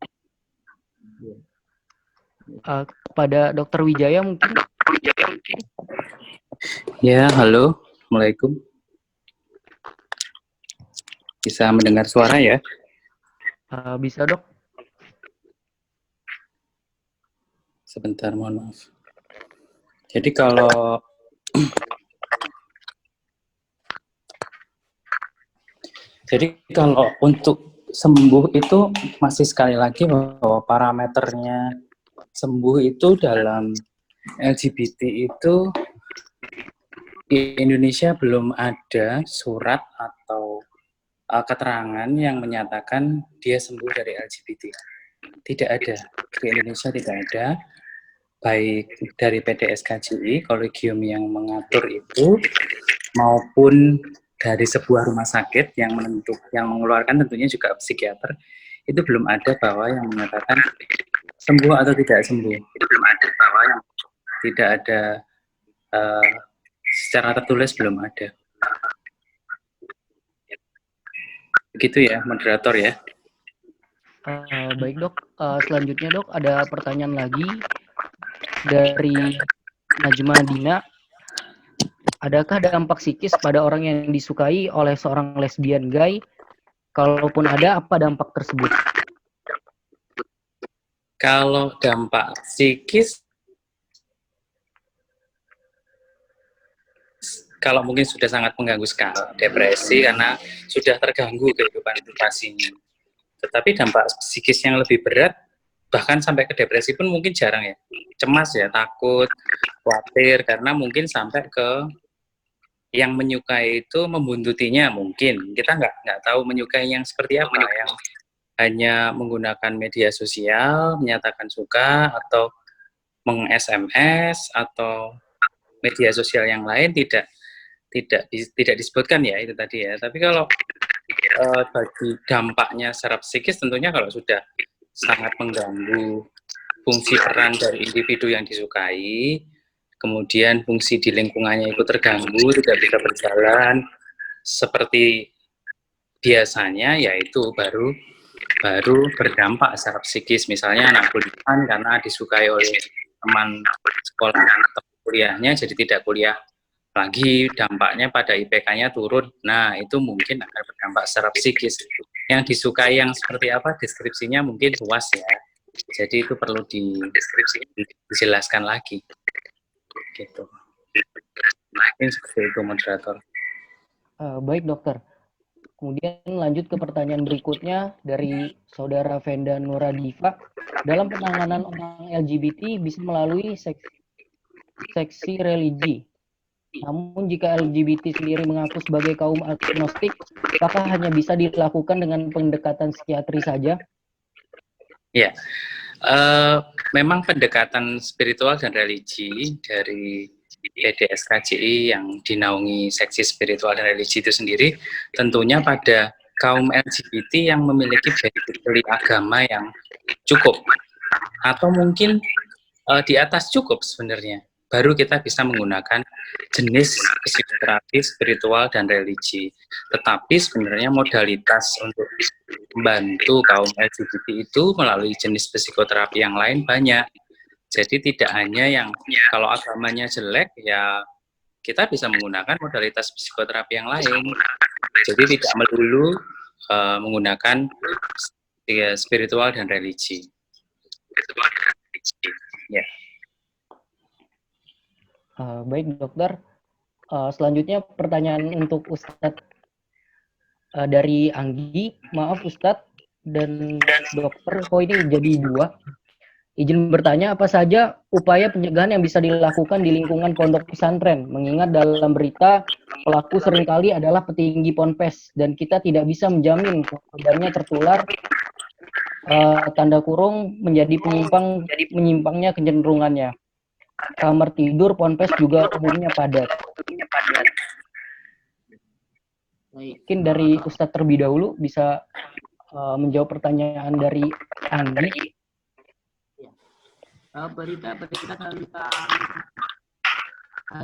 S1: Kepada Dr. Wijaya mungkin.
S3: Ya, halo. Assalamualaikum. Bisa mendengar suara ya?
S1: Bisa dok.
S3: Sebentar, mohon maaf. Jadi kalau untuk sembuh itu masih sekali lagi bahwa parameternya sembuh itu dalam LGBT itu di Indonesia belum ada surat atau keterangan yang menyatakan dia sembuh dari LGBT. Tidak ada. Di Indonesia tidak ada. Baik dari PDSKJI, kolegium yang mengatur itu, maupun dari sebuah rumah sakit yang mengeluarkan tentunya juga psikiater, itu belum ada bahwa yang menyatakan sembuh atau tidak sembuh. Itu belum ada bahwa yang tidak ada secara tertulis, belum ada. Begitu ya, moderator ya.
S1: Baik dok, selanjutnya dok ada pertanyaan lagi dari Najma Dina. Adakah dampak psikis pada orang yang disukai oleh seorang lesbian gay? Kalaupun ada, apa dampak tersebut?
S3: Kalau dampak psikis, kalau mungkin sudah sangat mengganggu sekali, depresi karena sudah terganggu kehidupan privasinya. Tetapi dampak psikis yang lebih berat, bahkan sampai ke depresi pun mungkin jarang ya. Cemas ya, takut, khawatir, karena mungkin sampai ke yang menyukai itu membuntutinya mungkin. Kita nggak tahu menyukai yang seperti apa, yang hanya menggunakan media sosial, menyatakan suka, atau meng-SMS, atau media sosial yang lain tidak disebutkan ya itu tadi ya. Tapi kalau bagi dampaknya secara psikis tentunya kalau sudah sangat mengganggu fungsi peran dari individu yang disukai, kemudian fungsi di lingkungannya itu terganggu, tidak bisa berjalan seperti biasanya, yaitu baru berdampak secara psikis. Misalnya anak kuliahan karena disukai oleh teman sekolah atau kuliahnya jadi tidak kuliah lagi, dampaknya pada IPK-nya turun. Nah, itu mungkin akan berdampak secara psikis. Yang disukai yang seperti apa, deskripsinya mungkin luas ya. Jadi itu perlu dijelaskan lagi. Gitu. Mungkin seperti itu, moderator.
S1: Baik dokter. Kemudian lanjut ke pertanyaan berikutnya dari saudara Venda Nuradiva. Dalam penanganan orang LGBT bisa melalui seksi religi. Namun jika LGBT sendiri mengaku sebagai kaum agnostik, apakah hanya bisa dilakukan dengan pendekatan psikiatri saja?
S3: Ya, memang pendekatan spiritual dan religi dari PDSKJI yang dinaungi seksi spiritual dan religi itu sendiri tentunya pada kaum LGBT yang memiliki background agama yang cukup atau mungkin di atas cukup sebenarnya, baru kita bisa menggunakan jenis psikoterapi spiritual dan religi. Tetapi sebenarnya modalitas untuk membantu kaum LGBT itu melalui jenis psikoterapi yang lain banyak. Jadi tidak hanya yang kalau agamanya jelek, ya kita bisa menggunakan modalitas psikoterapi yang lain. Jadi tidak melulu menggunakan spiritual dan religi. Ya.
S1: Baik dokter. Selanjutnya pertanyaan untuk Ustadz dari Anggi. Maaf Ustadz dan dokter, kok ini jadi dua. Izin bertanya, apa saja upaya pencegahan yang bisa dilakukan di lingkungan pondok pesantren? Mengingat dalam berita pelaku seringkali adalah petinggi ponpes dan kita tidak bisa menjamin korbannya tertular tanda kurung menjadi menyimpangnya kecenderungannya. Kamar tidur ponpes juga umumnya padat. Mungkin dari Ustadz terlebih dahulu bisa menjawab pertanyaan dari Anggi.
S4: Berita tentang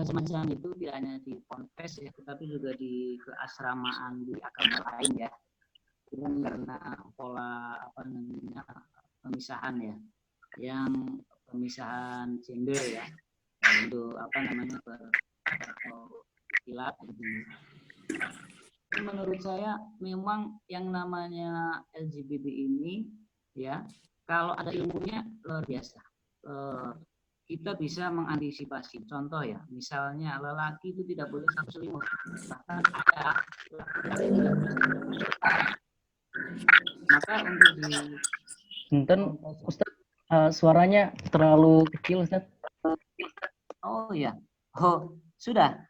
S4: semacam itu tidak hanya di ponpes ya, tetapi juga di keasramaan di agama lain ya. Karena pola pemisahan ya, yang pemisahan gender ya, itu berkilat. Menurut saya memang yang namanya LGBT ini ya, kalau ada ilmunya luar biasa. Kita bisa mengantisipasi. Contoh ya, misalnya lelaki itu tidak boleh selingkuh, bahkan ada maka untuk di
S1: Ustadz Suaranya terlalu kecil, Ustaz.
S4: Oh ya. Oh, sudah.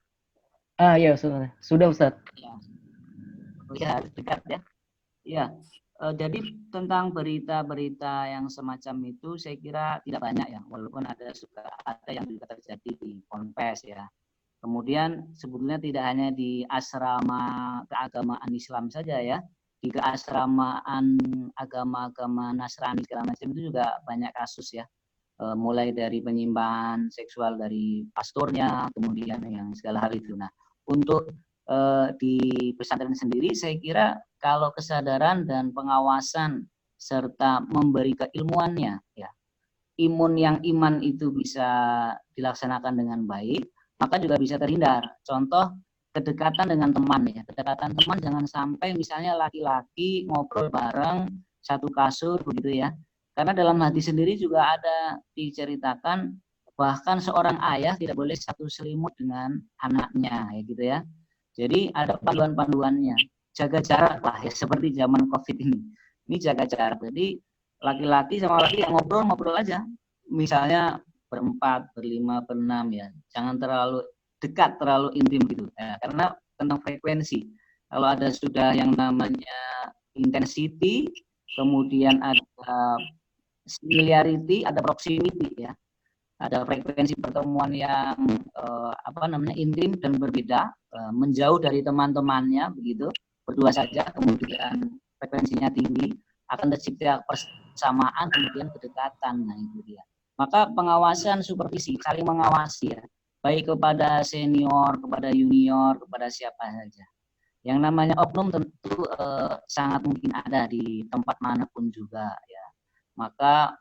S1: Ya, sudah Ustaz.
S4: Ya. Oh ya, dekat ya. Ya. Jadi tentang berita-berita yang semacam itu saya kira tidak banyak ya, walaupun ada yang juga terjadi di Ponpes ya. Kemudian sebetulnya tidak hanya di asrama keagamaan Islam saja ya, di keasramaan agama-agama Nasrani segala macam itu juga banyak kasus ya. Mulai dari penyimpangan seksual dari pastornya, kemudian yang segala hal itu. Nah, untuk di pesantren sendiri saya kira kalau kesadaran dan pengawasan serta memberi keilmuannya ya, iman itu bisa dilaksanakan dengan baik, maka juga bisa terhindar. Contoh kedekatan dengan teman ya, kedekatan teman jangan sampai misalnya laki-laki ngobrol bareng satu kasur begitu ya. Karena dalam hadis sendiri juga ada diceritakan bahkan seorang ayah tidak boleh satu selimut dengan anaknya ya gitu ya. Jadi ada panduan-panduannya. Jaga jarak lah ya, seperti zaman Covid ini. Ini jaga jarak. Jadi laki-laki sama laki yang ngobrol aja. Misalnya berempat, berlima, berenam ya. Jangan terlalu dekat, terlalu intim gitu. Ya, karena tentang frekuensi. Kalau ada sudah yang namanya intensity, kemudian ada similarity, ada proximity ya. Ada frekuensi pertemuan yang intim dan berbeda, menjauh dari teman-temannya begitu, berdua saja, kemudian frekuensinya tinggi, akan tercipta persamaan, kemudian kedekatan. Nah itu dia. Maka pengawasan, supervisi, saling mengawasi ya, baik kepada senior, kepada junior, kepada siapa saja. Yang namanya oknum tentu sangat mungkin ada di tempat manapun juga ya. Maka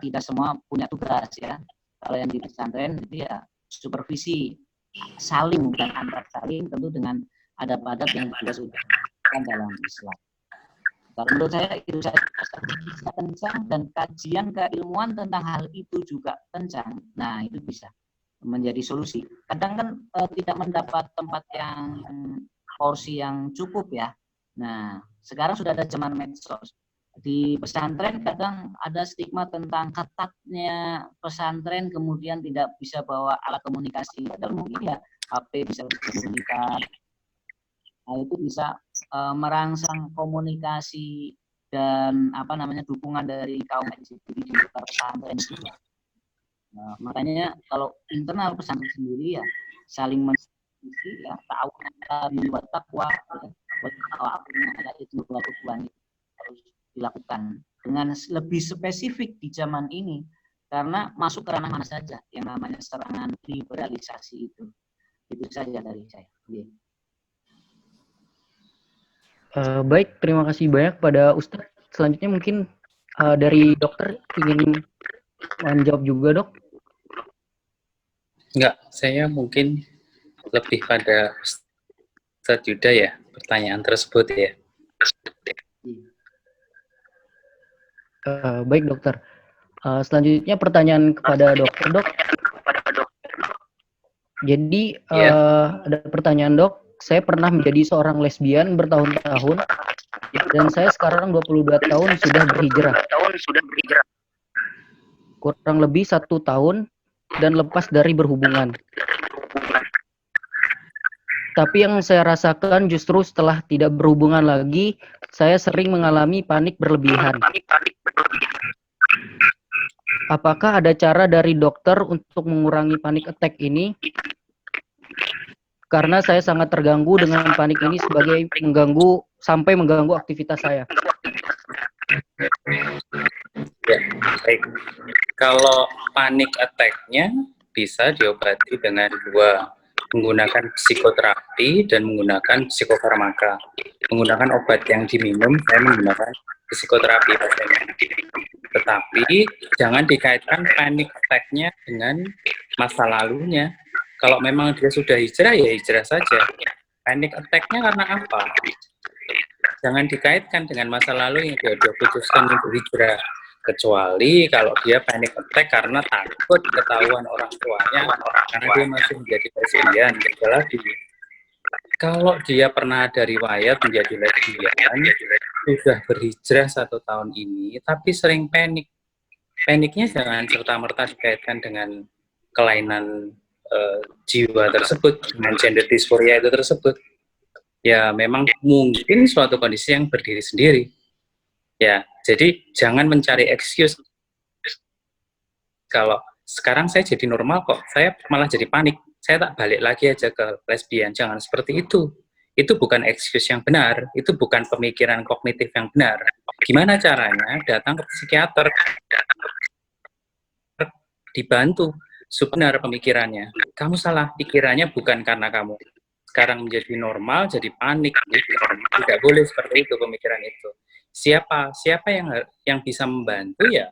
S4: kita semua punya tugas ya. Kalau yang di pesantren itu ya supervisi, saling bukan antar saling, tentu dengan adab-adab yang juga sudah disebutkan dalam Islam. Kalau menurut saya itu saya kencang dan kajian keilmuan tentang hal itu juga kencang. Nah itu bisa menjadi solusi. Kadang kan tidak mendapat tempat yang porsi yang cukup ya. Nah sekarang sudah ada zaman medsos. Di pesantren kadang ada stigma tentang ketatnya pesantren, kemudian tidak bisa bawa alat komunikasi. Padahal mungkin ya HP bisa berkomunikasi. Nah, itu bisa merangsang komunikasi dan dukungan dari kaum LGBT di pesantren juga. Nah, makanya kalau internal pesantren sendiri ya saling mengisi ya, ta'awun wa taqwa, ada itu harus dilakukan dengan lebih spesifik di zaman ini, karena masuk ke ranah mana saja yang namanya serangan liberalisasi itu saja dari saya.
S1: Baik, terima kasih banyak pada Ustadz. Selanjutnya mungkin dari dokter ingin menjawab juga, Dok.
S3: Enggak, saya mungkin lebih pada Ustadz Yuda ya, pertanyaan tersebut ya.
S1: Baik dokter. Selanjutnya pertanyaan kepada dokter, Dok. Jadi ada pertanyaan, Dok. Saya pernah menjadi seorang lesbian bertahun-tahun dan saya sekarang 22 tahun sudah berhijrah. Kurang lebih 1 tahun dan lepas dari berhubungan. Tapi yang saya rasakan justru setelah tidak berhubungan lagi, saya sering mengalami panik berlebihan. Apakah ada cara dari dokter untuk mengurangi panic attack ini? Karena saya sangat terganggu dengan panik ini sampai mengganggu aktivitas saya.
S3: Ya, baik. Kalau panik attack-nya bisa diobati dengan dua, menggunakan psikoterapi dan menggunakan psikofarmaka. Menggunakan obat yang diminum, saya menggunakan psikoterapi pastinya. Tetapi jangan dikaitkan panic attack-nya dengan masa lalunya. Kalau memang dia sudah hijrah, ya hijrah saja. Panic attack-nya karena apa? Jangan dikaitkan dengan masa lalu yang dia putuskan untuk hijrah. Kecuali kalau dia panic attack karena takut ketahuan orang tuanya, karena dia masih menjadi lesbian. Lagi, kalau dia pernah ada riwayat menjadi lesbian, sudah berhijrah 1 tahun ini, tapi sering panik. Paniknya jangan serta-merta dikaitkan dengan kelainan jiwa tersebut, dengan gender dysphoria itu tersebut. Ya memang mungkin suatu kondisi yang berdiri sendiri. Ya, jadi jangan mencari excuse. Kalau sekarang saya jadi normal kok, saya malah jadi panik. Saya tak balik lagi aja ke lesbian. Jangan seperti itu. Itu bukan excuse yang benar. Itu bukan pemikiran kognitif yang benar. Gimana caranya? Datang ke psikiater, dibantu benar pemikirannya. Kamu salah, pikirannya bukan karena kamu sekarang menjadi normal, jadi panik. Tidak boleh seperti itu pemikiran itu. Siapa yang bisa membantu ya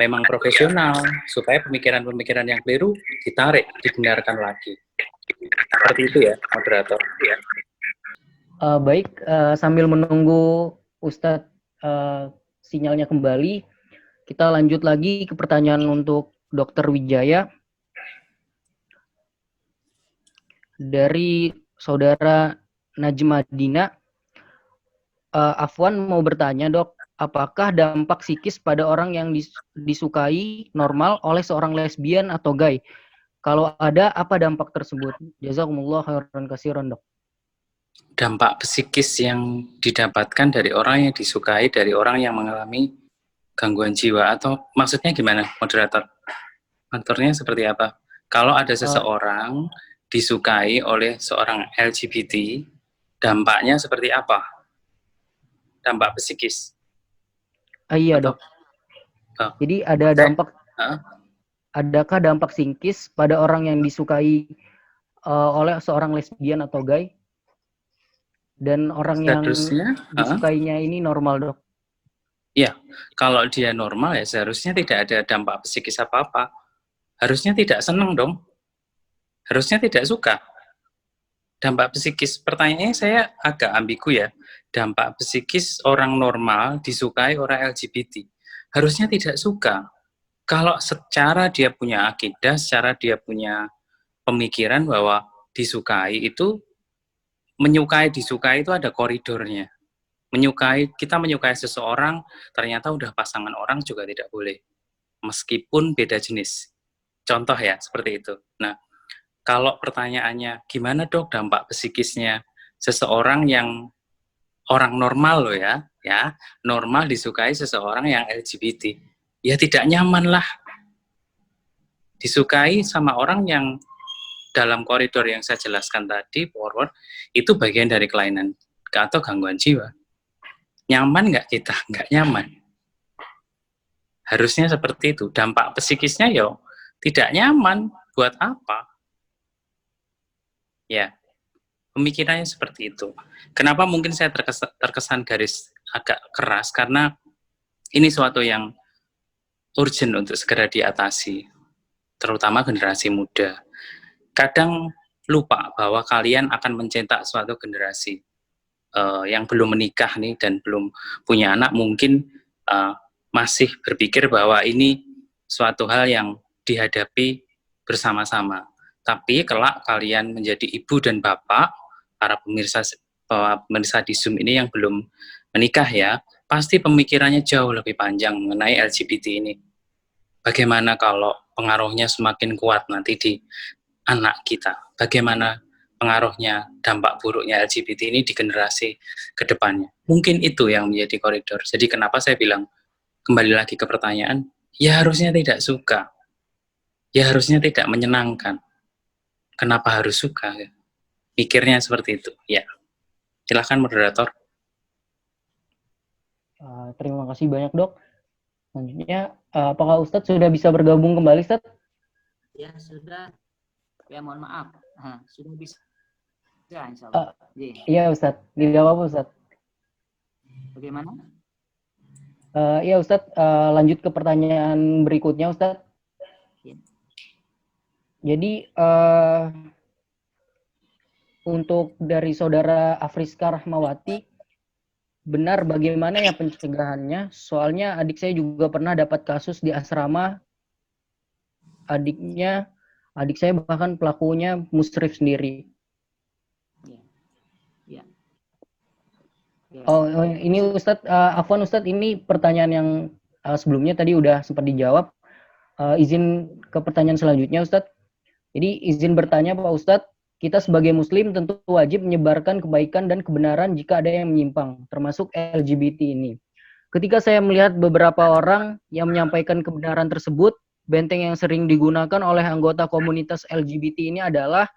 S3: memang profesional, supaya pemikiran-pemikiran yang keliru ditarik, dibenarkan lagi. Seperti itu ya, moderator. Ya.
S1: Baik, sambil menunggu Ustadz sinyalnya kembali, kita lanjut lagi ke pertanyaan untuk Dr. Wijaya. Dari saudara Najmadina, Afwan mau bertanya, Dok, apakah dampak psikis pada orang yang disukai normal oleh seorang lesbian atau gay? Kalau ada, apa dampak tersebut? Jazakumullah khairan katsiran, Dok.
S3: Dampak psikis yang didapatkan dari orang yang disukai dari orang yang mengalami gangguan jiwa, atau maksudnya gimana, moderator? Motornya seperti apa? Kalau ada seseorang disukai oleh seorang LGBT, dampaknya seperti apa? Dampak psikis.
S1: Iya, Dok. Jadi ada dampak, adakah dampak psikis pada orang yang disukai oleh seorang lesbian atau gay? Dan orang yang disukainya ini normal, Dok?
S3: Iya, kalau dia normal ya seharusnya tidak ada dampak psikis apa-apa. Harusnya tidak senang dong. Harusnya tidak suka. Dampak psikis, pertanyaannya saya agak ambigu ya. Dampak psikis orang normal disukai orang LGBT. Harusnya tidak suka. Kalau secara dia punya akidah, secara dia punya pemikiran bahwa disukai itu, disukai itu ada koridornya. Kita menyukai seseorang, ternyata udah pasangan orang juga tidak boleh. Meskipun beda jenis. Contoh ya, seperti itu. Nah, kalau pertanyaannya, gimana dok dampak psikisnya seseorang yang orang normal loh ya, normal disukai seseorang yang LGBT, ya tidak nyaman lah. Disukai sama orang yang dalam koridor yang saya jelaskan tadi, forward, itu bagian dari kelainan atau gangguan jiwa. Nyaman nggak kita? Nggak nyaman. Harusnya seperti itu. Dampak psikisnya ya tidak nyaman. Buat apa? Ya, pemikirannya seperti itu. Kenapa mungkin saya terkesan garis agak keras? Karena ini suatu yang urgent untuk segera diatasi, terutama generasi muda. Kadang lupa bahwa kalian akan mencetak suatu generasi yang belum menikah nih dan belum punya anak, mungkin masih berpikir bahwa ini suatu hal yang dihadapi bersama-sama. Tapi kelak kalian menjadi ibu dan bapak, para pemirsa di Zoom ini yang belum menikah ya, pasti pemikirannya jauh lebih panjang mengenai LGBT ini. Bagaimana kalau pengaruhnya semakin kuat nanti di anak kita? Bagaimana pengaruhnya, dampak buruknya LGBT ini di generasi ke depannya? Mungkin itu yang menjadi koridor. Jadi kenapa saya bilang, kembali lagi ke pertanyaan, ya harusnya tidak suka. Ya harusnya tidak menyenangkan. Kenapa harus suka? Pikirnya seperti itu. Ya, silahkan moderator.
S1: Terima kasih banyak dok. Selanjutnya, apakah Ustadz sudah bisa bergabung kembali, Ustadz?
S4: Ya sudah. Ya mohon maaf. Sudah bisa. Ya, insya Allah.
S1: Iya Ustadz, tidak apa-apa Ustadz.
S4: Bagaimana?
S1: Iya Ustadz, lanjut ke pertanyaan berikutnya Ustadz.
S4: Ya.
S1: Jadi untuk dari saudara Afriska Rahmawati, benar bagaimana ya pencegahannya? Soalnya adik saya juga pernah dapat kasus di asrama. Adik saya bahkan pelakunya musyrif sendiri.
S4: Ya. Ya.
S1: Ini Ustadz, Afwan Ustadz, ini pertanyaan yang sebelumnya tadi udah sempat dijawab. Izin ke pertanyaan selanjutnya Ustadz. Jadi izin bertanya Pak Ustadz, kita sebagai Muslim tentu wajib menyebarkan kebaikan dan kebenaran jika ada yang menyimpang, termasuk LGBT ini. Ketika saya melihat beberapa orang yang menyampaikan kebenaran tersebut, benteng yang sering digunakan oleh anggota komunitas LGBT ini adalah,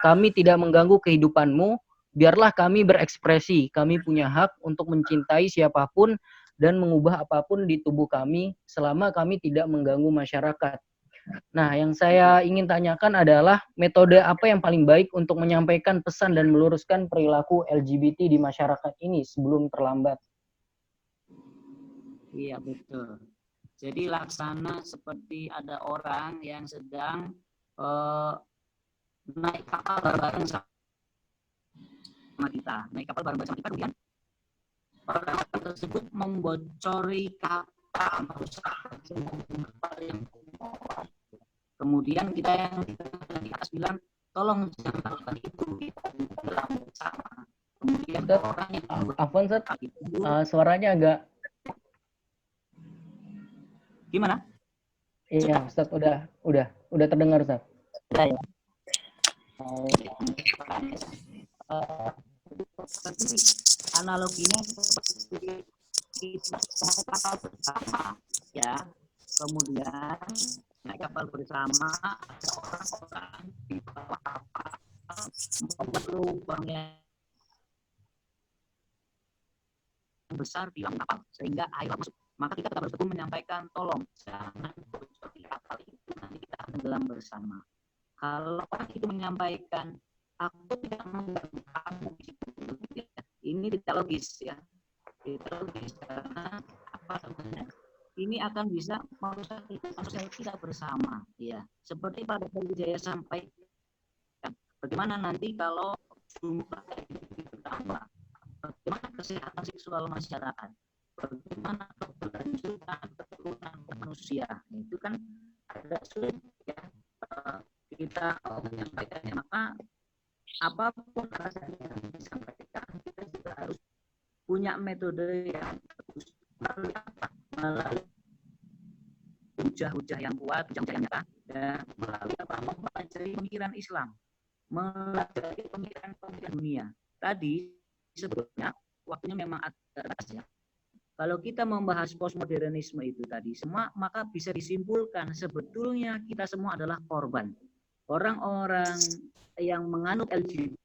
S1: kami tidak mengganggu kehidupanmu, biarlah kami berekspresi, kami punya hak untuk mencintai siapapun dan mengubah apapun di tubuh kami selama kami tidak mengganggu masyarakat. Nah, yang saya ingin tanyakan adalah metode apa yang paling baik untuk menyampaikan pesan dan meluruskan perilaku LGBT di masyarakat ini sebelum terlambat?
S4: Iya, betul. Jadi laksana seperti ada orang yang sedang naik kapal bareng sama kita. Naik kapal bareng sama kita, kemudian orang tersebut membocori kata yang kemudian kita yang di atas bilang, tolong jangan lakukan itu, kita dalam bersama. Kemudian orang yang
S1: Afwan Ustaz, suaranya agak
S4: gimana?
S1: Iya, Ustaz, udah terdengar Ustaz.
S4: Ya, ya. Analoginya seperti kita kapal bersama, ya. Kemudian naik kapal bersama, ada orang-orang di bawah kapal membuat lubang yang besar di dalam kapal sehingga air masuk. Maka kita harus betul menyampaikan, tolong jangan bocori kapal itu, nanti kita tenggelam bersama. Kalau orang itu menyampaikan, aku tidak mengganggu kamu, ini tidak logis, ya. Tidak logis karena apa sebenarnya? Ini akan bisa merusak sosial kita bersama, ya. Seperti Pak Dr. Wijaya sampaikan, bagaimana nanti kalau jumlah itu bertambah, bagaimana kesehatan seksual masyarakat, bagaimana keberlanjutan keturunan manusia, itu kan ada sulit, ya. Kita menyampaikannya, maka apapun rasanya yang disampaikan, kita juga harus punya metode yang bagus, melalui hujah-hujah yang kuat, hujah yang nyata, dan melalui mempelajari pemikiran Islam, mempelajari pemikiran dunia. Tadi sebelumnya waktunya memang atas, ya. Kalau kita membahas postmodernisme itu tadi semua, maka bisa disimpulkan sebetulnya kita semua adalah korban. Orang-orang yang menganut LGBT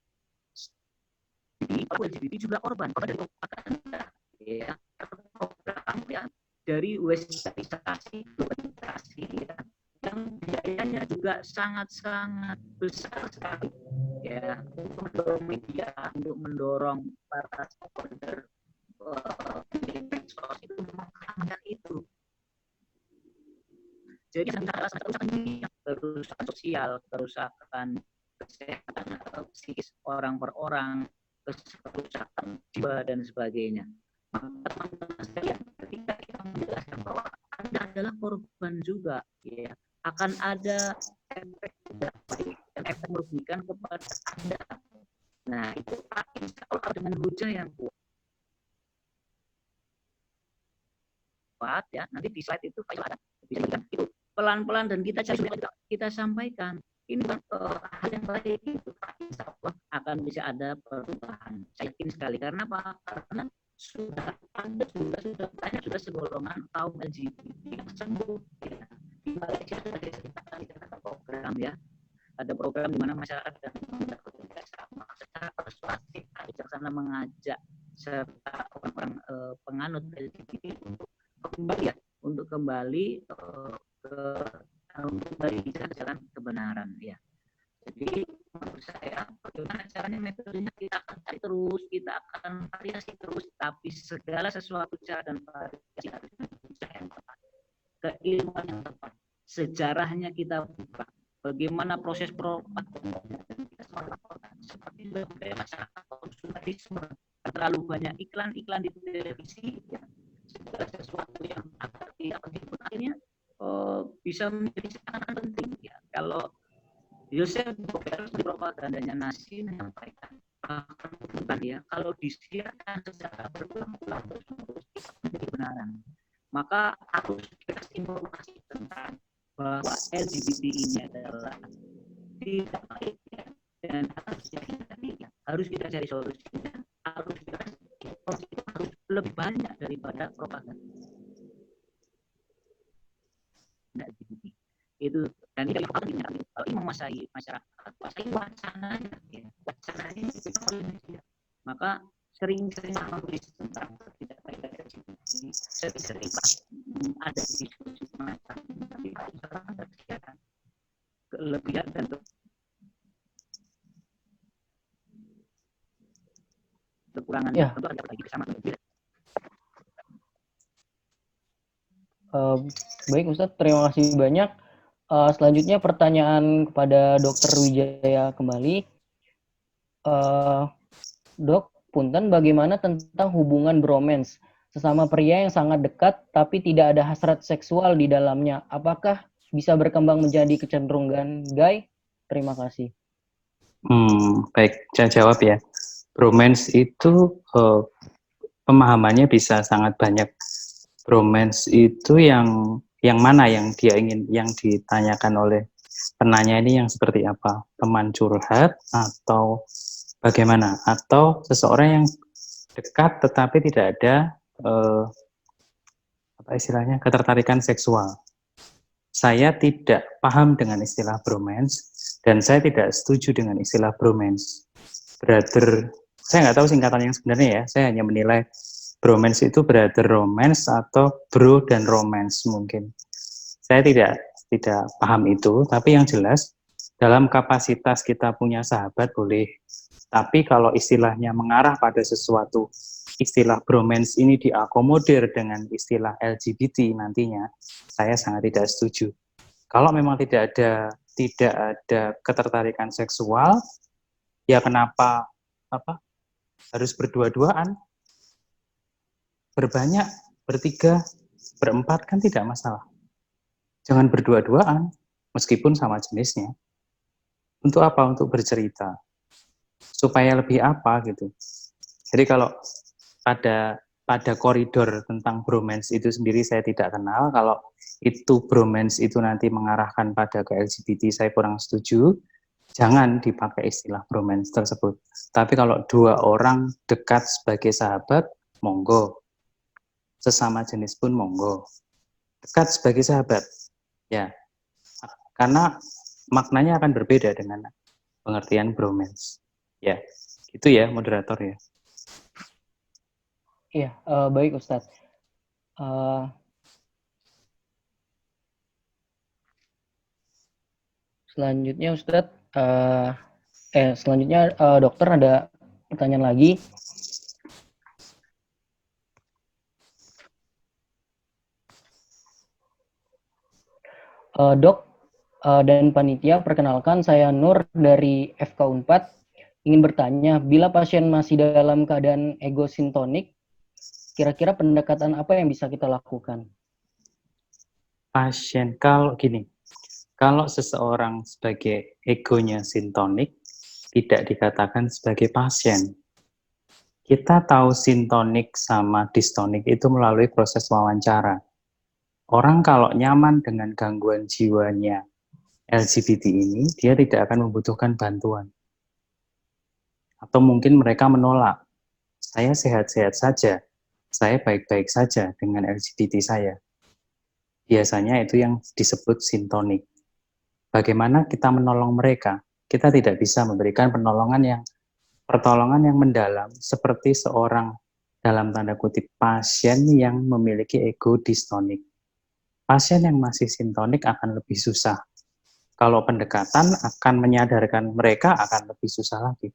S4: juga korban dari propaganda, ya, dari westernizasi, globalisasi, ya, yang biayanya juga sangat-sangat besar sekali, ya, untuk mendorong media, untuk mendorong para stakeholder itu menghasilkan itu. Jadi kerusakan sosial, kerusakan kesehatan psikis orang per orang, kerusakan jiwa dan sebagainya. Maka teman-teman sekalian, ketika kita menjelaskan bahwa Anda adalah korban juga, ya, akan ada efek tidak baik dan efek merugikan kepada Anda. Nah, itu kalau dengan hujah yang kuat, ya, nanti di slide itu ada bisa itu pelan-pelan dan kita cari kita sampaikan ini hal yang baik, itu insya Allah akan bisa ada perubahan. Saya yakin sekali karena apa? Karena sudah banyak segolongan kaum LGBT yang sembuh, ya. Di Malaysia sudah ada program, ya, ada program di mana masyarakat dan bekerja sama secara persuasif, bijaksana mengajak serta orang-orang penganut LGBT untuk kembali ke jalan kebenaran, ya. Jadi menurut saya bagaimana caranya, metodenya kita akan cari terus, kita akan variasi terus, tapi segala sesuatu cara dan variasi harus yang tepat, keilmuan yang tepat, sejarahnya kita buka, bagaimana proses seperti budaya masyarakat konsumerisme, terlalu banyak iklan-iklan di televisi, ya. Segala sesuatu yang akhirnya bisa menjadi sangat penting, ya. Kalau Yosef Boker di propagandanya Nazi menyampaikan akan menentukan ya, kalau disiarkan secara berulang-ulang terus menjadi kebenaran, maka harus dikasih informasi tentang bahwa LGBT ini adalah tidak baik ya, dan harus kita cari solusinya, harus kita harus lebih banyak daripada propaganda LGBT itu. Dan ini kalau ini menguasai masyarakat, kuasai wacananya ya, wacananya ya, maka sering-sering menulis tentang ketidakbaikan LGBT, sering-sering ada diskusi semacam, tapi sekarang ada kegiatan kelebihan dan kekurangan
S1: Ya.
S4: tentu ada lagi bersama.
S1: Baik Ustadz, terima kasih banyak. Selanjutnya pertanyaan kepada Dr. Wijaya kembali. Dok, punten bagaimana tentang hubungan bromance sesama pria yang sangat dekat tapi tidak ada hasrat seksual di dalamnya? Apakah bisa berkembang menjadi kecenderungan gay? Terima kasih.
S3: Baik, saya jawab ya. Bromance itu pemahamannya bisa sangat banyak. Bromance itu yang mana yang dia ingin, yang ditanyakan oleh penanya ini yang seperti apa? Teman curhat atau bagaimana? Atau seseorang yang dekat tetapi tidak ada apa istilahnya, ketertarikan seksual. Saya tidak paham dengan istilah bromance dan saya tidak setuju dengan istilah bromance. Brother, saya nggak tahu singkatan yang sebenarnya ya. Saya hanya menilai bromance itu brother romance atau bro dan romance mungkin. Saya tidak paham itu, tapi yang jelas dalam kapasitas kita punya sahabat boleh. Tapi kalau istilahnya mengarah pada sesuatu, istilah bromance ini diakomodir dengan istilah LGBT nantinya, saya sangat tidak setuju. Kalau memang tidak ada ketertarikan seksual, ya kenapa harus berdua-duaan? Berbanyak, bertiga, berempat kan tidak masalah. Jangan berdua-duaan, meskipun sama jenisnya. Untuk apa? Untuk bercerita. Supaya lebih apa gitu. Jadi kalau pada koridor tentang bromance itu sendiri saya tidak kenal. Kalau itu bromance itu nanti mengarahkan pada ke LGBT, saya kurang setuju. Jangan dipakai istilah bromance tersebut. Tapi kalau dua orang dekat sebagai sahabat, monggo. Sesama jenis pun monggo. Dekat sebagai sahabat, ya. Karena maknanya akan berbeda dengan pengertian bromance. Ya, itu ya moderator ya.
S1: Iya, baik Ustadz. Selanjutnya Ustadz, selanjutnya dokter ada pertanyaan lagi. Dok dan panitia, perkenalkan saya Nur dari FK Unpad. Ingin bertanya, bila pasien masih dalam keadaan egosintonik, kira-kira pendekatan apa yang bisa kita lakukan?
S3: Pasien, kalau gini, kalau seseorang sebagai egonya sintonik, tidak dikatakan sebagai pasien. Kita tahu sintonik sama distonik itu melalui proses wawancara. Orang kalau nyaman dengan gangguan jiwanya LGBT ini, dia tidak akan membutuhkan bantuan. Atau mungkin mereka menolak, saya sehat-sehat saja, saya baik-baik saja dengan LGBT saya. Biasanya itu yang disebut sintonik. Bagaimana kita menolong mereka? Kita tidak bisa memberikan pertolongan yang mendalam seperti seorang dalam tanda kutip pasien yang memiliki ego distonik. Pasien yang masih sintonik akan lebih susah. Kalau pendekatan akan menyadarkan mereka akan lebih susah lagi.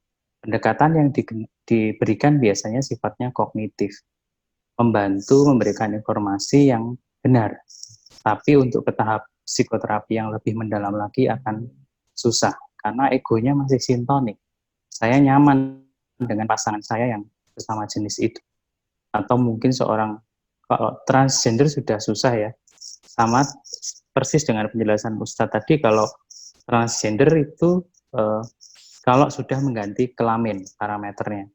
S3: Pendekatan yang diberikan biasanya sifatnya kognitif, membantu memberikan informasi yang benar. Tapi untuk ke tahap psikoterapi yang lebih mendalam lagi akan susah, karena egonya masih sintonik. Saya nyaman dengan pasangan saya yang bersama jenis itu. Atau mungkin seorang, kalau transgender sudah susah ya, sama persis dengan penjelasan Ustadz tadi, kalau transgender itu kalau sudah mengganti kelamin parameternya.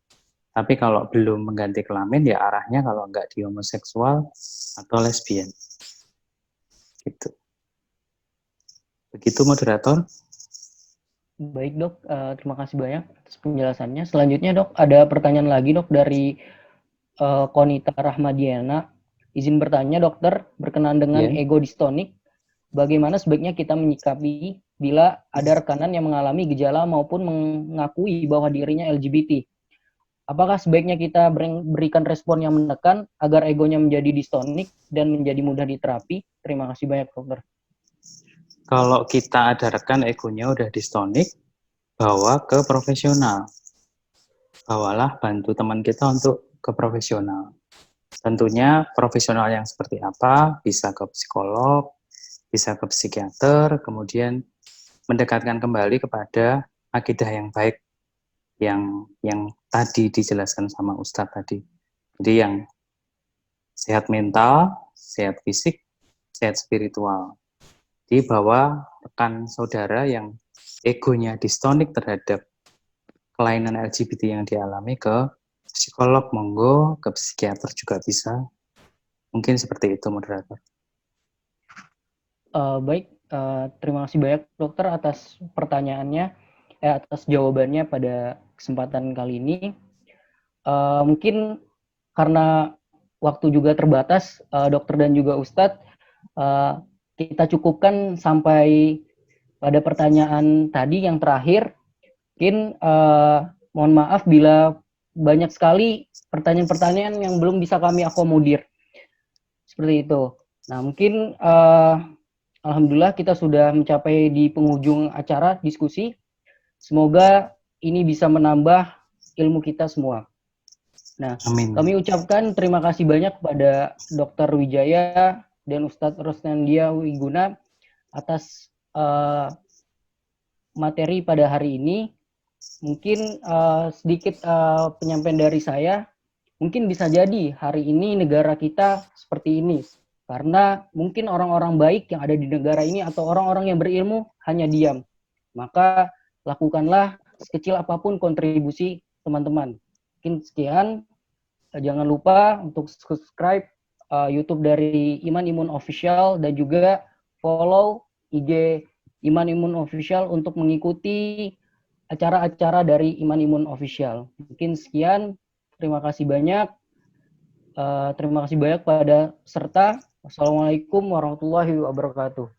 S3: Tapi kalau belum mengganti kelamin, ya arahnya kalau nggak di homoseksual atau lesbian. Gitu. Begitu moderator.
S1: Baik dok, terima kasih banyak atas penjelasannya. Selanjutnya dok, ada pertanyaan lagi dok dari Konita Rahmadiana. Izin bertanya dokter, berkenaan dengan
S3: Ya.
S1: ego distonik, bagaimana sebaiknya kita menyikapi bila ada rekanan yang mengalami gejala maupun mengakui bahwa dirinya LGBT? Apakah sebaiknya kita berikan respon yang menekan agar egonya menjadi distonik dan menjadi mudah diterapi? Terima kasih banyak dokter.
S3: Kalau kita ada rekan egonya udah distonik, bawa ke profesional. Bawalah bantu teman kita untuk ke profesional. Tentunya profesional yang seperti apa, bisa ke psikolog, bisa ke psikiater, kemudian mendekatkan kembali kepada akidah yang baik yang tadi dijelaskan sama Ustadz tadi. Jadi yang sehat mental, sehat fisik, sehat spiritual. Dibawa rekan saudara yang egonya distonik terhadap kelainan LGBT yang dialami ke psikolog, monggo, ke psikiater juga bisa. Mungkin seperti itu, moderator.
S1: Baik, terima kasih banyak dokter atas pertanyaannya, atas jawabannya pada kesempatan kali ini. Mungkin karena waktu juga terbatas, dokter dan juga Ustadz, kita cukupkan sampai pada pertanyaan tadi yang terakhir. Mungkin mohon maaf bila banyak sekali pertanyaan-pertanyaan yang belum bisa kami akomodir. Seperti itu. Nah, mungkin alhamdulillah kita sudah mencapai di penghujung acara diskusi. Semoga ini bisa menambah ilmu kita semua. Nah,
S3: Amin.
S1: kami ucapkan terima kasih banyak kepada Dr. Wijaya dan Ustadz Rosnandia Wiguna atas materi pada hari ini. Mungkin sedikit penyampaian dari saya. Mungkin bisa jadi hari ini negara kita seperti ini. Karena mungkin orang-orang baik yang ada di negara ini atau orang-orang yang berilmu hanya diam. Maka lakukanlah sekecil apapun kontribusi teman-teman. Mungkin sekian. Jangan lupa untuk subscribe YouTube dari Iman Imun Official dan juga follow IG Iman Imun Official untuk mengikuti acara-acara dari Iman Imun Official. Mungkin sekian. Terima kasih banyak. Terima kasih banyak pada peserta. Wassalamualaikum warahmatullahi wabarakatuh.